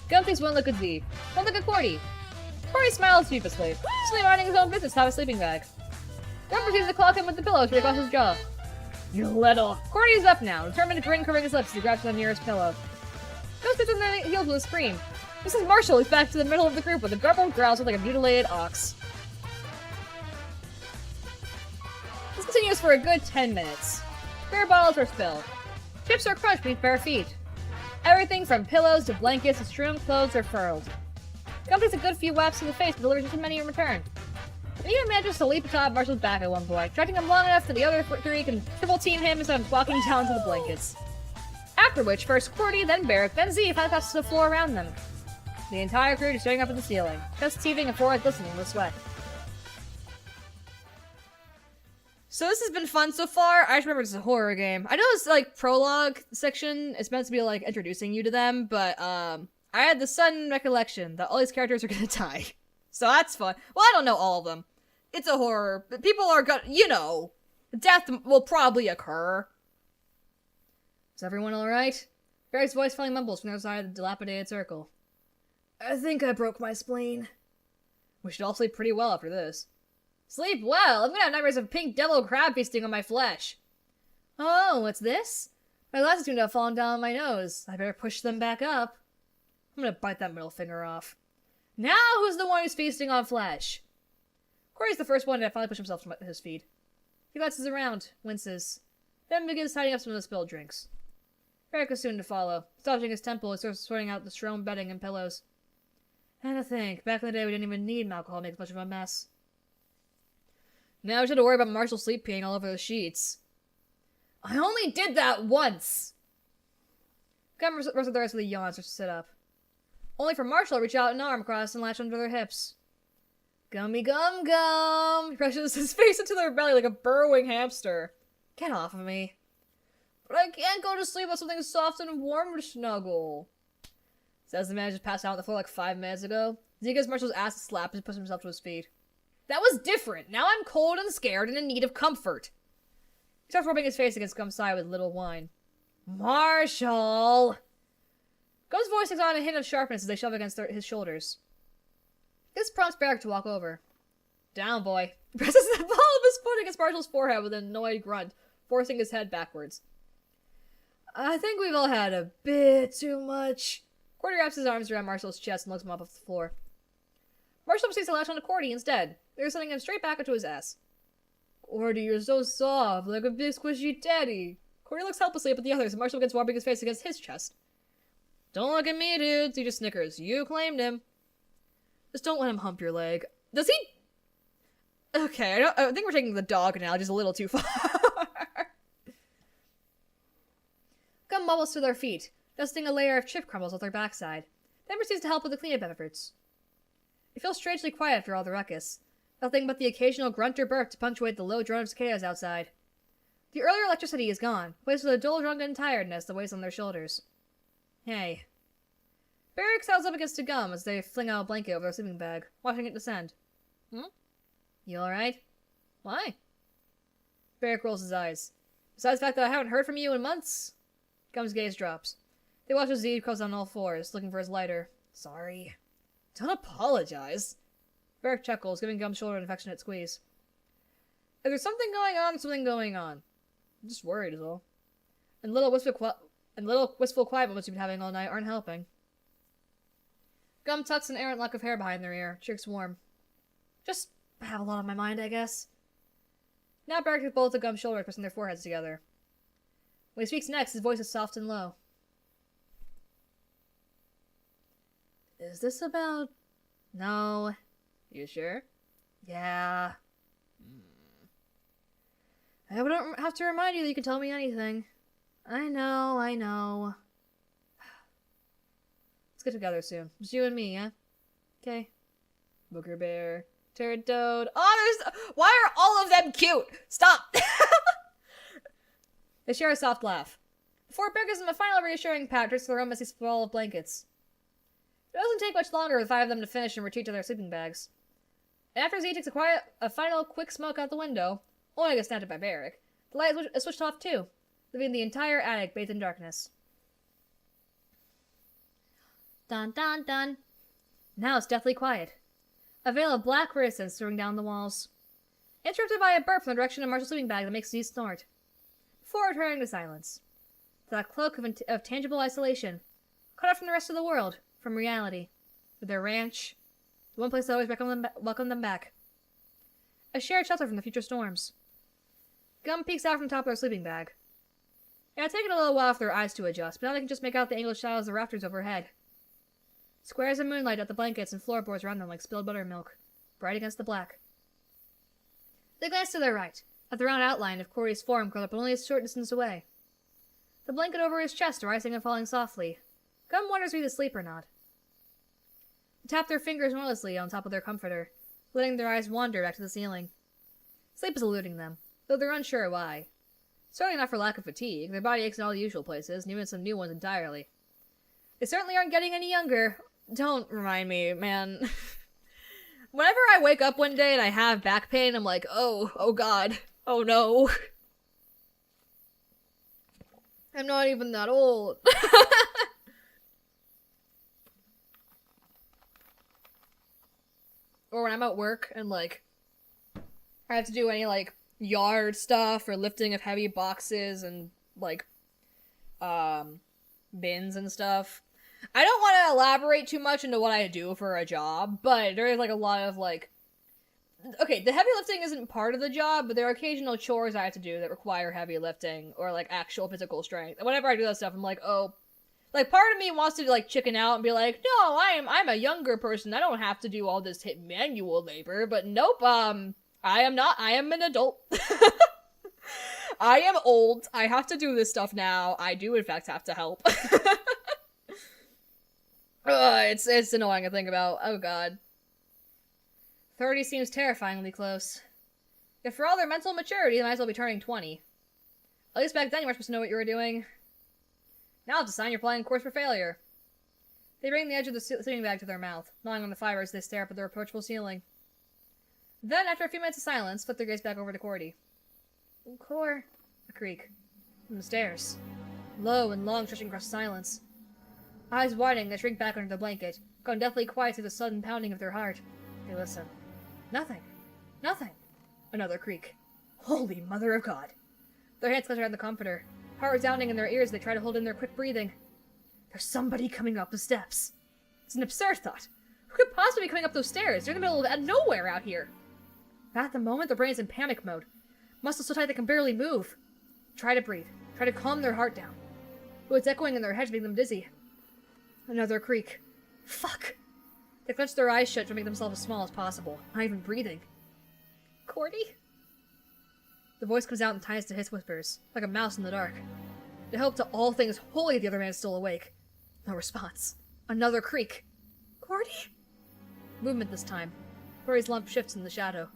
Gum takes one look at Z. One look at Cordy. Cordy smiles sheepishly, just minding his own business out of a sleeping bag. Gum proceeds to clock him with the pillow straight across his jaw. You little... Cordy is up now, determined to grin curving his lips as he grabs the nearest pillow. Gum spits on the heels with a scream. Mrs. Marshall is back to the middle of the group with a garbled growls like a mutilated ox. This continues for a good 10 minutes. Bear bottles are spilled. Chips are crushed beneath bare feet. Everything from pillows to blankets to strewn clothes are furled. Gum takes a good few whaps to the face but delivers just as many in return. And even manages to leap atop Marshall's back at one point, tracking him long enough that the other 3 can triple team him instead of walking down to the blankets. After which, first Cordy, then Barrick, then Z finally passes to the floor around them. The entire crew is staring up at the ceiling, just heaving and forehead glistening with sweat. So this has been fun so far. I just remember it's a horror game. I know it's like prologue section. It's meant to be like introducing you to them, but I had the sudden recollection that all these characters are gonna die. So that's fun. Well, I don't know all of them. It's a horror. People are gonna, you know, death will probably occur. Is everyone alright? Barry's voice finally mumbles from the other side of the dilapidated circle. I think I broke my spleen. We should all sleep pretty well after this. Sleep well? I'm gonna have nightmares of pink devil crab feasting on my flesh. Oh, what's this? My glasses seem to have fallen down my nose. I better push them back up. I'm gonna bite that middle finger off. Now who's the one who's feasting on flesh? Corey's the first one to finally push himself to his feet. He glances around, winces, then begins tidying up some of the spilled drinks. Eric is soon to follow. Stopping his temple, he starts sorting out the strewn bedding and pillows. And to think, back in the day we didn't even need alcohol to make much of a mess. Now we just had to worry about Marshall sleep peeing all over the sheets. I only did that once! Gum rustled the rest of the yawn, starts to sit up. Only for Marshall to reach out an arm across and latch under their hips. Gummy gum gum! He presses his face into their belly like a burrowing hamster. Get off of me. But I can't go to sleep without something soft and warm to snuggle. Says the man just passed out on the floor like 5 minutes ago. Zeke gives Marshall's ass a slap and pushes himself to his feet. That was different. Now I'm cold and scared and in need of comfort. He starts rubbing his face against Gum's side with a little whine. Marshall! Gum's voice takes on a hint of sharpness as they shove against his shoulders. This prompts Barrack to walk over. Down, boy. He presses the ball of his foot against Marshall's forehead with an annoyed grunt, forcing his head backwards. I think we've all had a bit too much. Cordy wraps his arms around Marshall's chest and looks him up off the floor. Marshall proceeds to latch onto Cordy instead. They're sending him straight back into his ass. Cordy, you're so soft, like a big squishy teddy. Cordy looks helplessly up at the others, and Marshall begins warming his face against his chest. Don't look at me, dudes. He just snickers. You claimed him. Just don't let him hump your leg. Does he? Okay, I think we're taking the dog analogy just a little too far. Gum wobbles to their feet, dusting a layer of chip crumbles with their backside, then proceeds to help with the cleanup efforts. It feels strangely quiet after all the ruckus. Nothing but the occasional grunt or burp to punctuate the low drone of cicadas outside. The earlier electricity is gone, replaced with a dull drunken tiredness that weighs on their shoulders. Hey. Barrack settles up against a Gum as they fling out a blanket over their sleeping bag, watching it descend. You alright? Why? Barrack rolls his eyes. Besides the fact that I haven't heard from you in months? Gum's gaze drops. They watch as Zeke crawls on all fours, looking for his lighter. Sorry. Don't apologize. Barrack chuckles, giving Gum's shoulder an affectionate squeeze. If there's something going on, there's something going on. I'm just worried is all. And little wistful quiet moments you've been having all night aren't helping. Gum tucks an errant lock of hair behind their ear, cheeks warm. Just have a lot on my mind, I guess. Now Barrack has both of Gum's shoulders, pressing their foreheads together. When he speaks next, his voice is soft and low. Is this about... No. You sure? Yeah. I don't have to remind you that you can tell me anything. I know. Let's get together soon. Just you and me, yeah? Okay. Booger Bear. Turd Toad. Oh, why are all of them cute? Stop! They share a soft laugh. Before Bear gives them a final reassuring pat, drifts to their own messy sprawl of blankets. It doesn't take much longer for the 5 of them to finish and retreat to their sleeping bags. And after Z takes a final quick smoke out the window, only gets snapped at by Barrack, the light is switched off too, leaving the entire attic bathed in darkness. Dun dun dun. Now it's deathly quiet. A veil of black reticence streaming down the walls. Interrupted by a burp from the direction of Marshall's sleeping bag that makes Z snort. Before returning to silence. That cloak of tangible isolation. Cut off from the rest of the world, from reality. With their ranch. The one place that always welcomed them back. A shared shelter from the future storms. Gum peeks out from the top of their sleeping bag. It had taken a little while for their eyes to adjust, but now they can just make out the angled shadows of the rafters overhead. Squares of moonlight at the blankets and floorboards around them like spilled buttermilk, bright against the black. They glance to their right, at the round outline of Corey's form curled up only a short distance away. The blanket over his chest rising and falling softly. Gum wonders if he's asleep or not. They tap their fingers noiselessly on top of their comforter, letting their eyes wander back to the ceiling. Sleep is eluding them, though they're unsure why. Certainly not for lack of fatigue. Their body aches in all the usual places, and even some new ones entirely. They certainly aren't getting any younger. Don't remind me, man. Whenever I wake up one day and I have back pain, I'm like, oh god, oh no. I'm not even that old. Or when I'm at work and, like, I have to do any, like, yard stuff or lifting of heavy boxes and, like, bins and stuff. I don't want to elaborate too much into what I do for a job, but there is like a lot of like, okay, the heavy lifting isn't part of the job, but there are occasional chores I have to do that require heavy lifting or like actual physical strength. And whenever I do that stuff, I'm like, oh, like part of me wants to like chicken out and be like, no, I'm a younger person. I don't have to do all this hit manual labor. But nope, I am not. I am an adult. I am old. I have to do this stuff now. I do in fact have to help. It's annoying to think about. Oh god. 30 seems terrifyingly close. If for all their mental maturity, they might as well be turning 20. At least back then you were supposed to know what you were doing. Now it's a sign you're applying a course for failure. They bring the edge of the sleeping bag to their mouth, gnawing on the fibers. They stare up at the approachable ceiling. Then, after a few minutes of silence, flip their gaze back over to Cordy. Cor... A creak. From the stairs. Low and long, stretching across silence. Eyes widening, they shrink back under the blanket, gone deathly quiet through the sudden pounding of their heart. They listen. Nothing. Nothing. Another creak. Holy Mother of God. Their hands clutch around the comforter. Heart resounding in their ears, they try to hold in their quick breathing. There's somebody coming up the steps. It's an absurd thought. Who could possibly be coming up those stairs? They're in the middle of nowhere out here. At the moment, their brain's in panic mode. Muscles so tight they can barely move. Try to breathe. Try to calm their heart down. But it's echoing in their heads, making them dizzy. Another creak. Fuck! They clench their eyes shut to make themselves as small as possible, not even breathing. Cordy? The voice comes out in tiniest to hiss whispers, like a mouse in the dark. They hope to all things holy the other man is still awake. No response. Another creak. Cordy? Movement this time. Cordy's lump shifts in the shadow.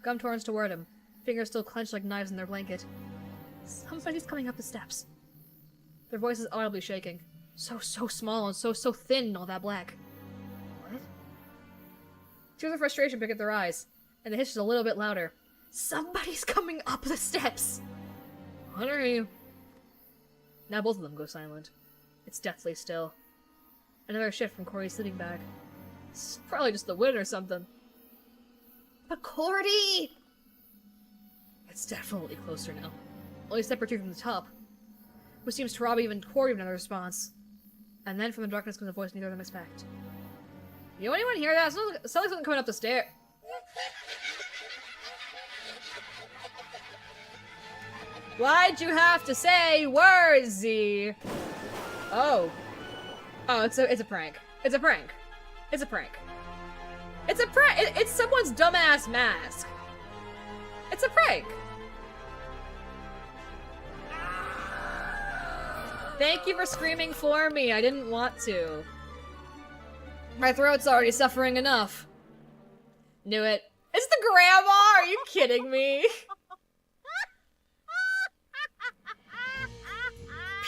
Gum turns toward him, fingers still clenched like knives in their blanket. Somebody's coming up the steps. Their voices audibly shaking. So small and so thin and all that black. What? Tears of frustration pick at their eyes, and the hiss is a little bit louder. Somebody's coming up the steps! What are you? Now both of them go silent. It's deathly still. Another shift from Corey's sleeping bag. It's probably just the wind or something. But Cordy! It's definitely closer now. Only a step or two from the top. Which seems to rob even Cordy of another response. And then from the darkness comes a voice neither of them expect. You anyone hear that? It sounds like something coming up the stair. Why'd you have to say words, Z? Oh. Oh, it's a prank. It's a prank. It's a prank. It's a prank! It's someone's dumbass mask. It's a prank. Thank you for screaming for me. I didn't want to. My throat's already suffering enough. Knew it. It's the grandma! Are you kidding me?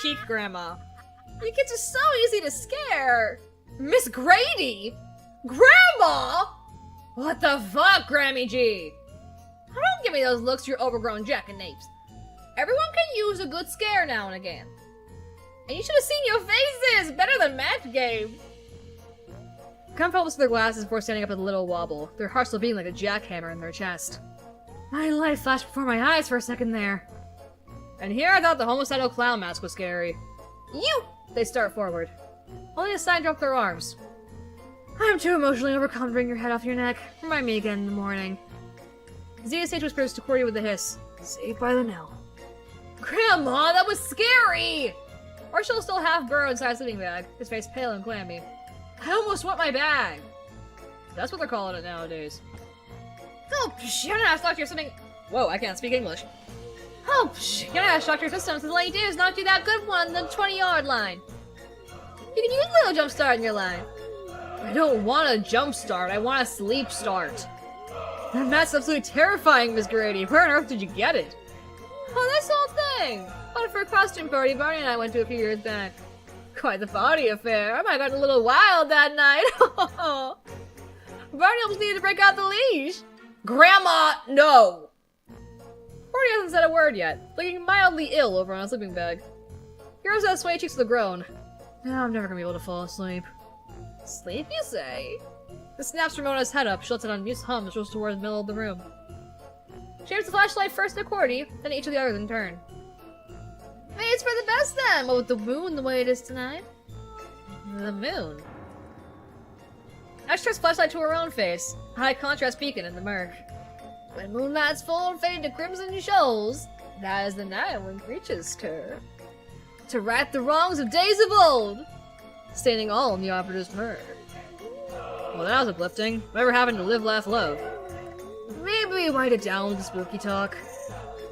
Peak grandma. You kids are so easy to scare. Miss Grady! Grandma! What the fuck, Grammy G? Don't give me those looks, you're overgrown jackanapes. Everyone can use a good scare now and again. And you should have seen your faces! Better than match game! Come fumbles with their glasses before standing up with a little wobble, their hearts still beating like a jackhammer in their chest. My life flashed before my eyes for a second there. And here I thought the homicidal clown mask was scary. You! They start forward. Only a sign drop their arms. I'm too emotionally overcome to bring your head off your neck. Remind me again in the morning. Zia stage whispers to Cordy with a hiss. Saved by the Nell. Grandma, that was scary! Marshall still half burrowed inside a sleeping bag, his face pale and clammy. I almost want my bag! That's what they're calling it nowadays. Oh, you're gonna have to talk to your something. Whoa, I can't speak English. Oh, you're gonna have to talk to your system since all you do is not do that good one on the 20-yard line. You can use a little jump start in your line. I don't want a jump start, I want a sleep start. That mask's absolutely terrifying, Miss Grady. Where on earth did you get it? Oh, this whole thing! Bought it for a costume party Barney and I went to a few years back. Quite the party affair. I might have gotten a little wild that night. Barney almost needed to break out the leash. Grandma, no! Barney hasn't said a word yet, looking mildly ill over on a sleeping bag. Heroes has sway cheeks with a groan. No, I'm never gonna be able to fall asleep. Sleep, you say? The snaps Ramona's head up, she lets it on mute hum as rolls towards the middle of the room. She aims the flashlight first at Cordy, then at each of the others in turn. Maybe it's for the best then, but with the moon the way it is tonight. The moon. Ash turns flashlight to her own face, high contrast beacon in the murk. When moonlight's full and fade to crimson shoals, that is the night when creatures stir. To right the wrongs of days of old, standing all in the operative's murk. Well, that was uplifting. Whatever happened to live, laugh, love? Maybe we write it down with the spooky talk.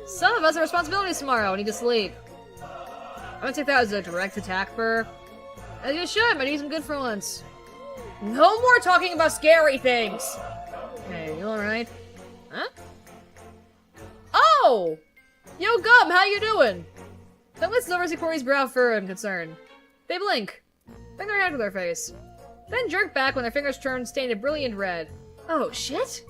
Some of us have responsibilities tomorrow and need to sleep. I'm gonna take that as a direct attack for her. As you should, might do some good for once. No more talking about scary things! Hey, you alright? Huh? Oh! Yo, Gum, how you doing? That lets over see Corey's brow furrow in concern. They blink. Bring their hand to their face. Then jerk back when their fingers turn stained a brilliant red. Oh, shit?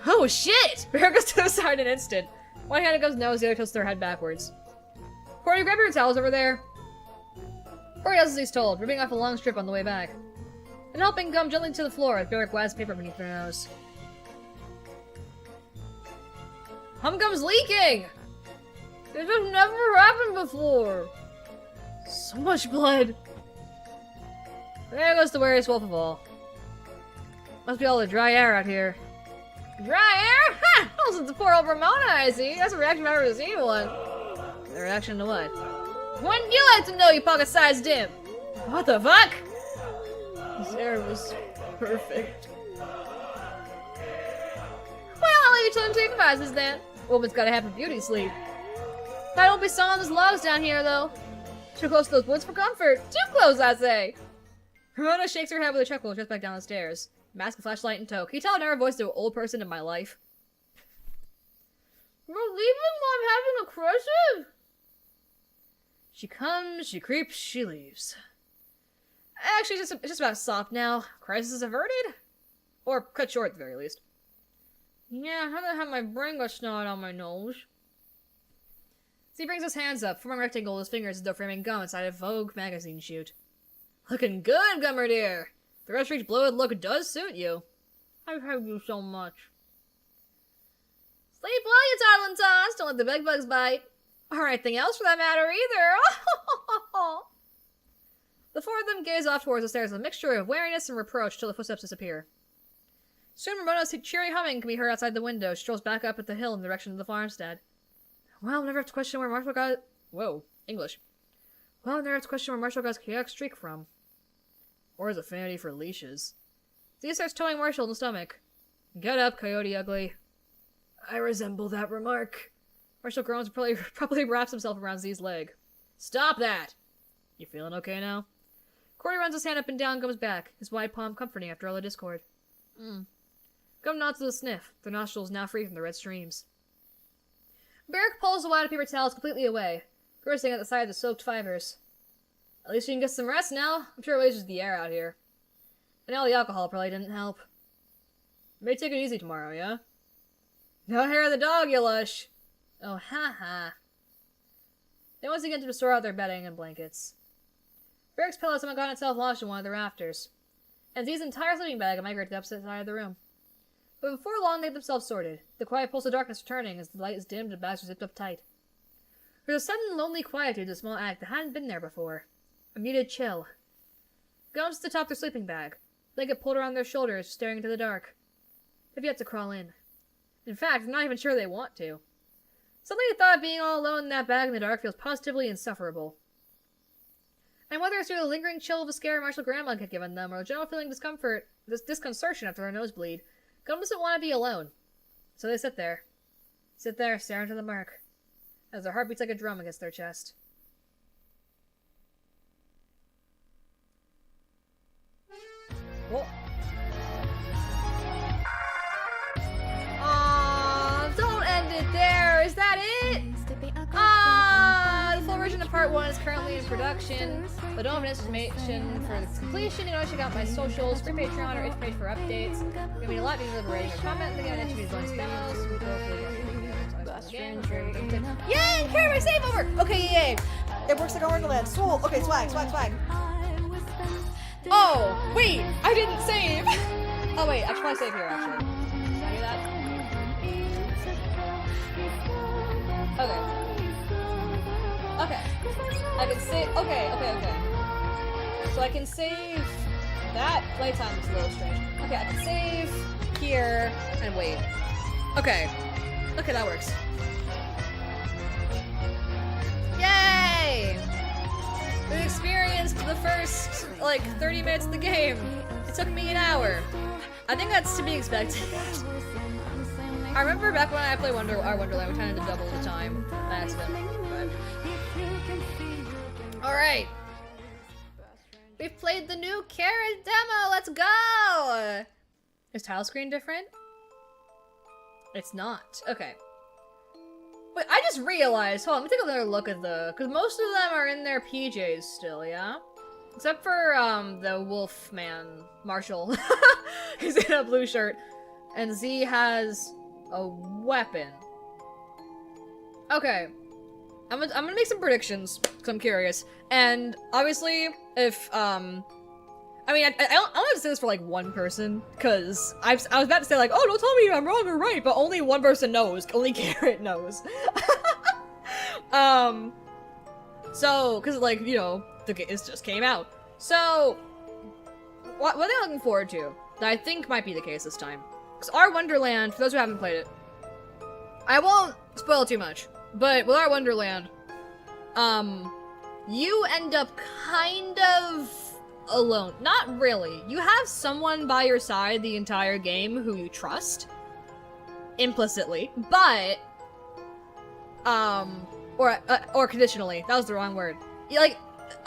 Oh, shit! Bear goes to the side in an instant. One hand goes nose, the other tilts their head backwards. Corey, grab your towels over there. Corey does as he's told, ripping off a long strip on the way back. And helping Gum gently to the floor as Barrick wads paper beneath their nose. Humgum's leaking! This has never happened before! So much blood! There goes the weariest wolf of all. Must be all the dry air out here. Dry air? Ha! Oh, since the poor old Ramona, I see. That's a reaction I've ever seen one. A reaction to what? Wouldn't you like to know, you pocket-sized imp? What the fuck? This air was perfect. Well, I'll leave you till the devices then. Woman's gotta have a beauty sleep. I don't be sawing those logs down here, though. Too close to those woods for comfort. Too close, I say. Ramona shakes her head with a chuckle and just back down the stairs. Mask and flashlight in tow. Can you tell I never voiced an old person in my life? We're leaving while I'm having a crisis? She comes, she creeps, she leaves. Actually, it's just about soft now. Crisis averted? Or cut short at the very least. Yeah, I haven't had my brain got snot on my nose. So he brings his hands up, forming a rectangle with his fingers as though framing Gum inside a Vogue magazine shoot. Looking good, Gummer dear! The Red Street's bloated look does suit you. I've heard you so much. Sleep well, you darling toss. Don't let the bed bugs bite. Or anything else for that matter either. The four of them gaze off towards the stairs with a mixture of wariness and reproach till the footsteps disappear. Soon Ramona's cheery humming can be heard outside the window. She strolls back up at the hill in the direction of the farmstead. Well, I'll never have to question where Marshall got... Whoa, English. Well, I'll never have to question where Marshall got his chaotic streak from. Or his affinity for leashes. Zia starts towing Marshall in the stomach. Get up, Coyote Ugly. I resemble that remark. Marshall groans and probably wraps himself around Z's leg. Stop that! You feeling okay now? Corey runs his hand up and down Gum's back, his wide palm comforting after all the discord. Gum nods with a sniff, their nostrils now free from the red streams. Barrick pulls the wad of paper towels completely away, grimacing at the sight of the soaked fibers. At least you can get some rest now. I'm sure it was just the air out here. And all the alcohol probably didn't help. May take it easy tomorrow, yeah? No hair of the dog, you lush! Oh, ha. They once again to store out their bedding and blankets. Barrick's pillow somehow got itself lodged in one of the rafters, and Z's entire sleeping bag migrated to the opposite side of the room. But before long, they had themselves sorted, the quiet pulse of darkness returning as the light is dimmed and bags are zipped up tight. There's a sudden lonely quietude to the small act that hadn't been there before. A muted chill. Gums to the top of their sleeping bag, blanket pulled around their shoulders, staring into the dark. They've yet to crawl in. In fact, I'm not even sure they want to. Suddenly the thought of being all alone in that bag in the dark feels positively insufferable. And whether it's through the lingering chill of a scare Marshall Grandma had given them, or a general feeling disconcertion after their nosebleed, Gum doesn't want to be alone. So they sit there, staring into the murk, as their heart beats like a drum against their chest. Whoa. Aww, don't end it there. Is that it? The full version of part 1 is currently in production, but don't have an estimation for its completion. You know, check out my socials, free Patreon or itch page for updates. It mean a lot to you liberating or comment. Again, itch page bonus videos. Yay! Carry my save over! Okay, yay! It works like a Wonderland. Cool! Okay, swag. Oh, wait! I didn't save! Oh, wait, I should probably save here, actually. Can I do that? Okay. I can save. Okay. So I can save. That playtime is a little strange. Okay, I can save here and wait. Okay, that works. Yay! We experienced the first, like, 30 minutes of the game. It took me an hour. I think that's to be expected. I remember back when I played Wonderland, we kind of double the time. By accident. Alright. We've played the new Carrot demo, let's go! Is tile screen different? It's not. Okay. Wait, I just realized, hold on, let me take another look at because most of them are in their PJs still, yeah? Except for, the wolf man, Marshall. He's in a blue shirt. And Z has a weapon. Okay. I'm gonna make some predictions, because I'm curious. And, obviously, if, I mean, I don't have to say this for, like, one person, because I was about to say, like, oh, don't tell me I'm wrong or right, but only one person knows. Only Carrot knows. So, because, like, you know, it just came out. So, what am I looking forward to that I think might be the case this time? Because our Wonderland, for those who haven't played it, I won't spoil too much, but with our Wonderland, you end up kind of alone. Not really. You have someone by your side the entire game who you trust. Implicitly. But, or conditionally. That was the wrong word. Like,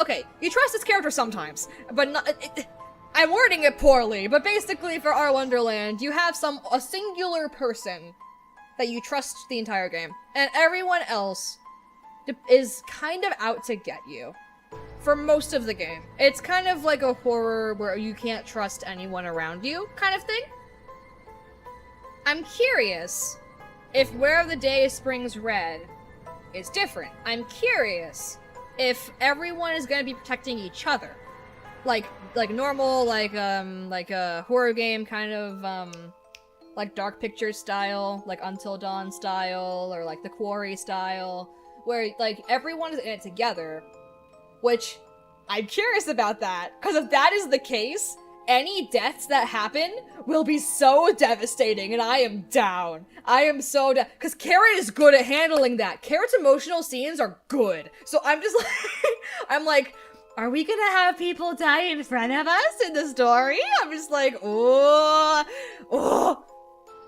okay, you trust this character sometimes, but not, I'm wording it poorly, but basically for our Wonderland, you have a singular person that you trust the entire game, and everyone else is kind of out to get you. For most of the game. It's kind of like a horror where you can't trust anyone around you, kind of thing. I'm curious if Where the Day Springs Red is different. I'm curious if everyone is gonna be protecting each other. Like normal, like a horror game kind of, like Dark Pictures style, like Until Dawn style, or like The Quarry style, where, like, everyone is in it together. Which, I'm curious about that, because if that is the case, any deaths that happen will be so devastating, and I am down. I am so down, because Carrot is good at handling that. Carrot's emotional scenes are good. So I'm just like, I'm like, are we gonna have people die in front of us in the story? I'm just like, oh,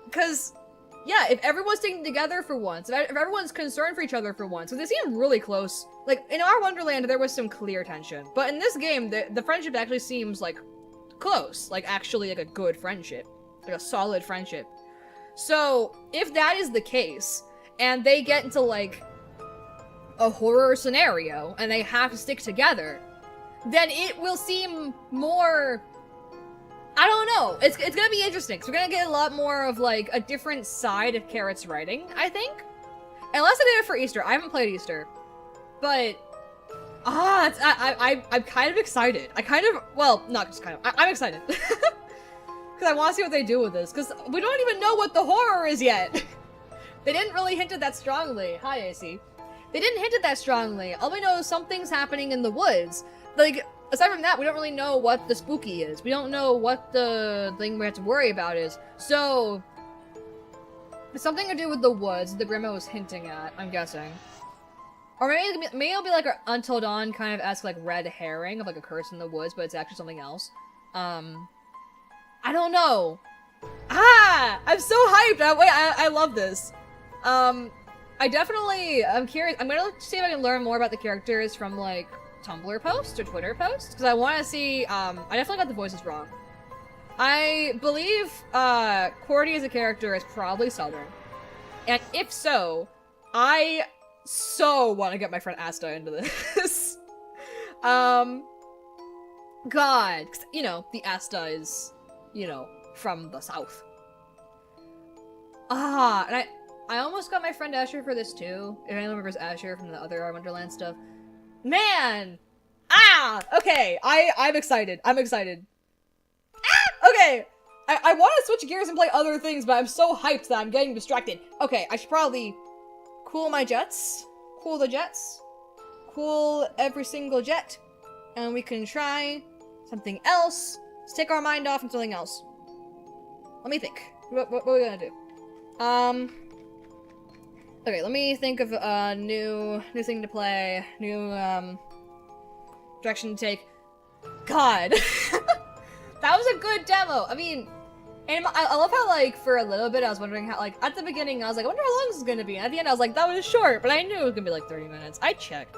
because, yeah, if everyone's sticking together for once, if everyone's concerned for each other for once, so they seem really close. Like, in our Wonderland, there was some clear tension. But in this game, the friendship actually seems, like, close. Like, actually, like, a good friendship. Like, a solid friendship. So, if that is the case, and they get into, like, a horror scenario, and they have to stick together, then it will seem more... I don't know. It's gonna be interesting, because we're gonna get a lot more of, like, a different side of Carrot's writing, I think. Unless I did it for Easter. I haven't played Easter. But, I'm kind of excited. Well, not just kind of, I'm excited. Because I want to see what they do with this, because we don't even know what the horror is yet. They didn't really hint at that strongly. Hi, AC. They didn't hint at that strongly. All we know is something's happening in the woods. Like, aside from that, we don't really know what the spooky is. We don't know what the thing we have to worry about is. So, it's something to do with the woods the Grandma was hinting at, I'm guessing. Or maybe it'll be like an Until Dawn kind of esque, like, red herring of, like, a curse in the woods, but it's actually something else. I don't know. I'm so hyped! I love this. I'm curious. I'm gonna see if I can learn more about the characters from, like, Tumblr posts or Twitter posts, because I want to see, I definitely got the voices wrong. I believe, Cordy as a character is probably Southern. And if so, I so want to get my friend Asta into this. God, 'cause, you know, the Asta is, you know, from the south. And I almost got my friend Asher for this too, if anyone remembers Asher from the other Wonderland stuff. Man! Okay, I'm excited. Okay! I want to switch gears and play other things, but I'm so hyped that I'm getting distracted. Okay, I should probably cool my jets. Cool the jets. pull every single jet, and we can try something else. Let's take our mind off from something else. Let me think. What are we gonna do? Okay, let me think of a new thing to play, new direction to take. God, that was a good demo. I mean, and I love how, like, for a little bit I was wondering how, like, at the beginning I was like, I wonder how long this is gonna be. And at the end I was like, that was short, but I knew it was gonna be like 30 minutes. I checked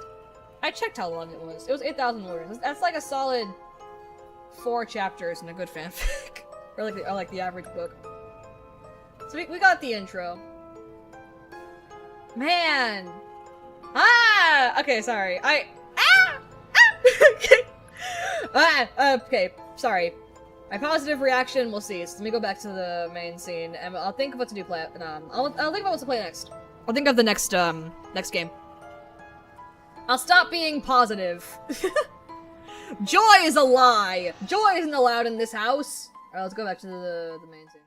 how long it was. It was 8,000 words. That's like a solid 4 chapters in a good fanfic, or like the average book. So we got the intro. Man! Ah! Okay, sorry. Okay, sorry. My positive reaction, we'll see. So let me go back to the main scene, and I'll think of what to do I'll think about what to play next. I'll think of the next game. I'll stop being positive. Joy is a lie! Joy isn't allowed in this house! Alright, let's go back to the main scene.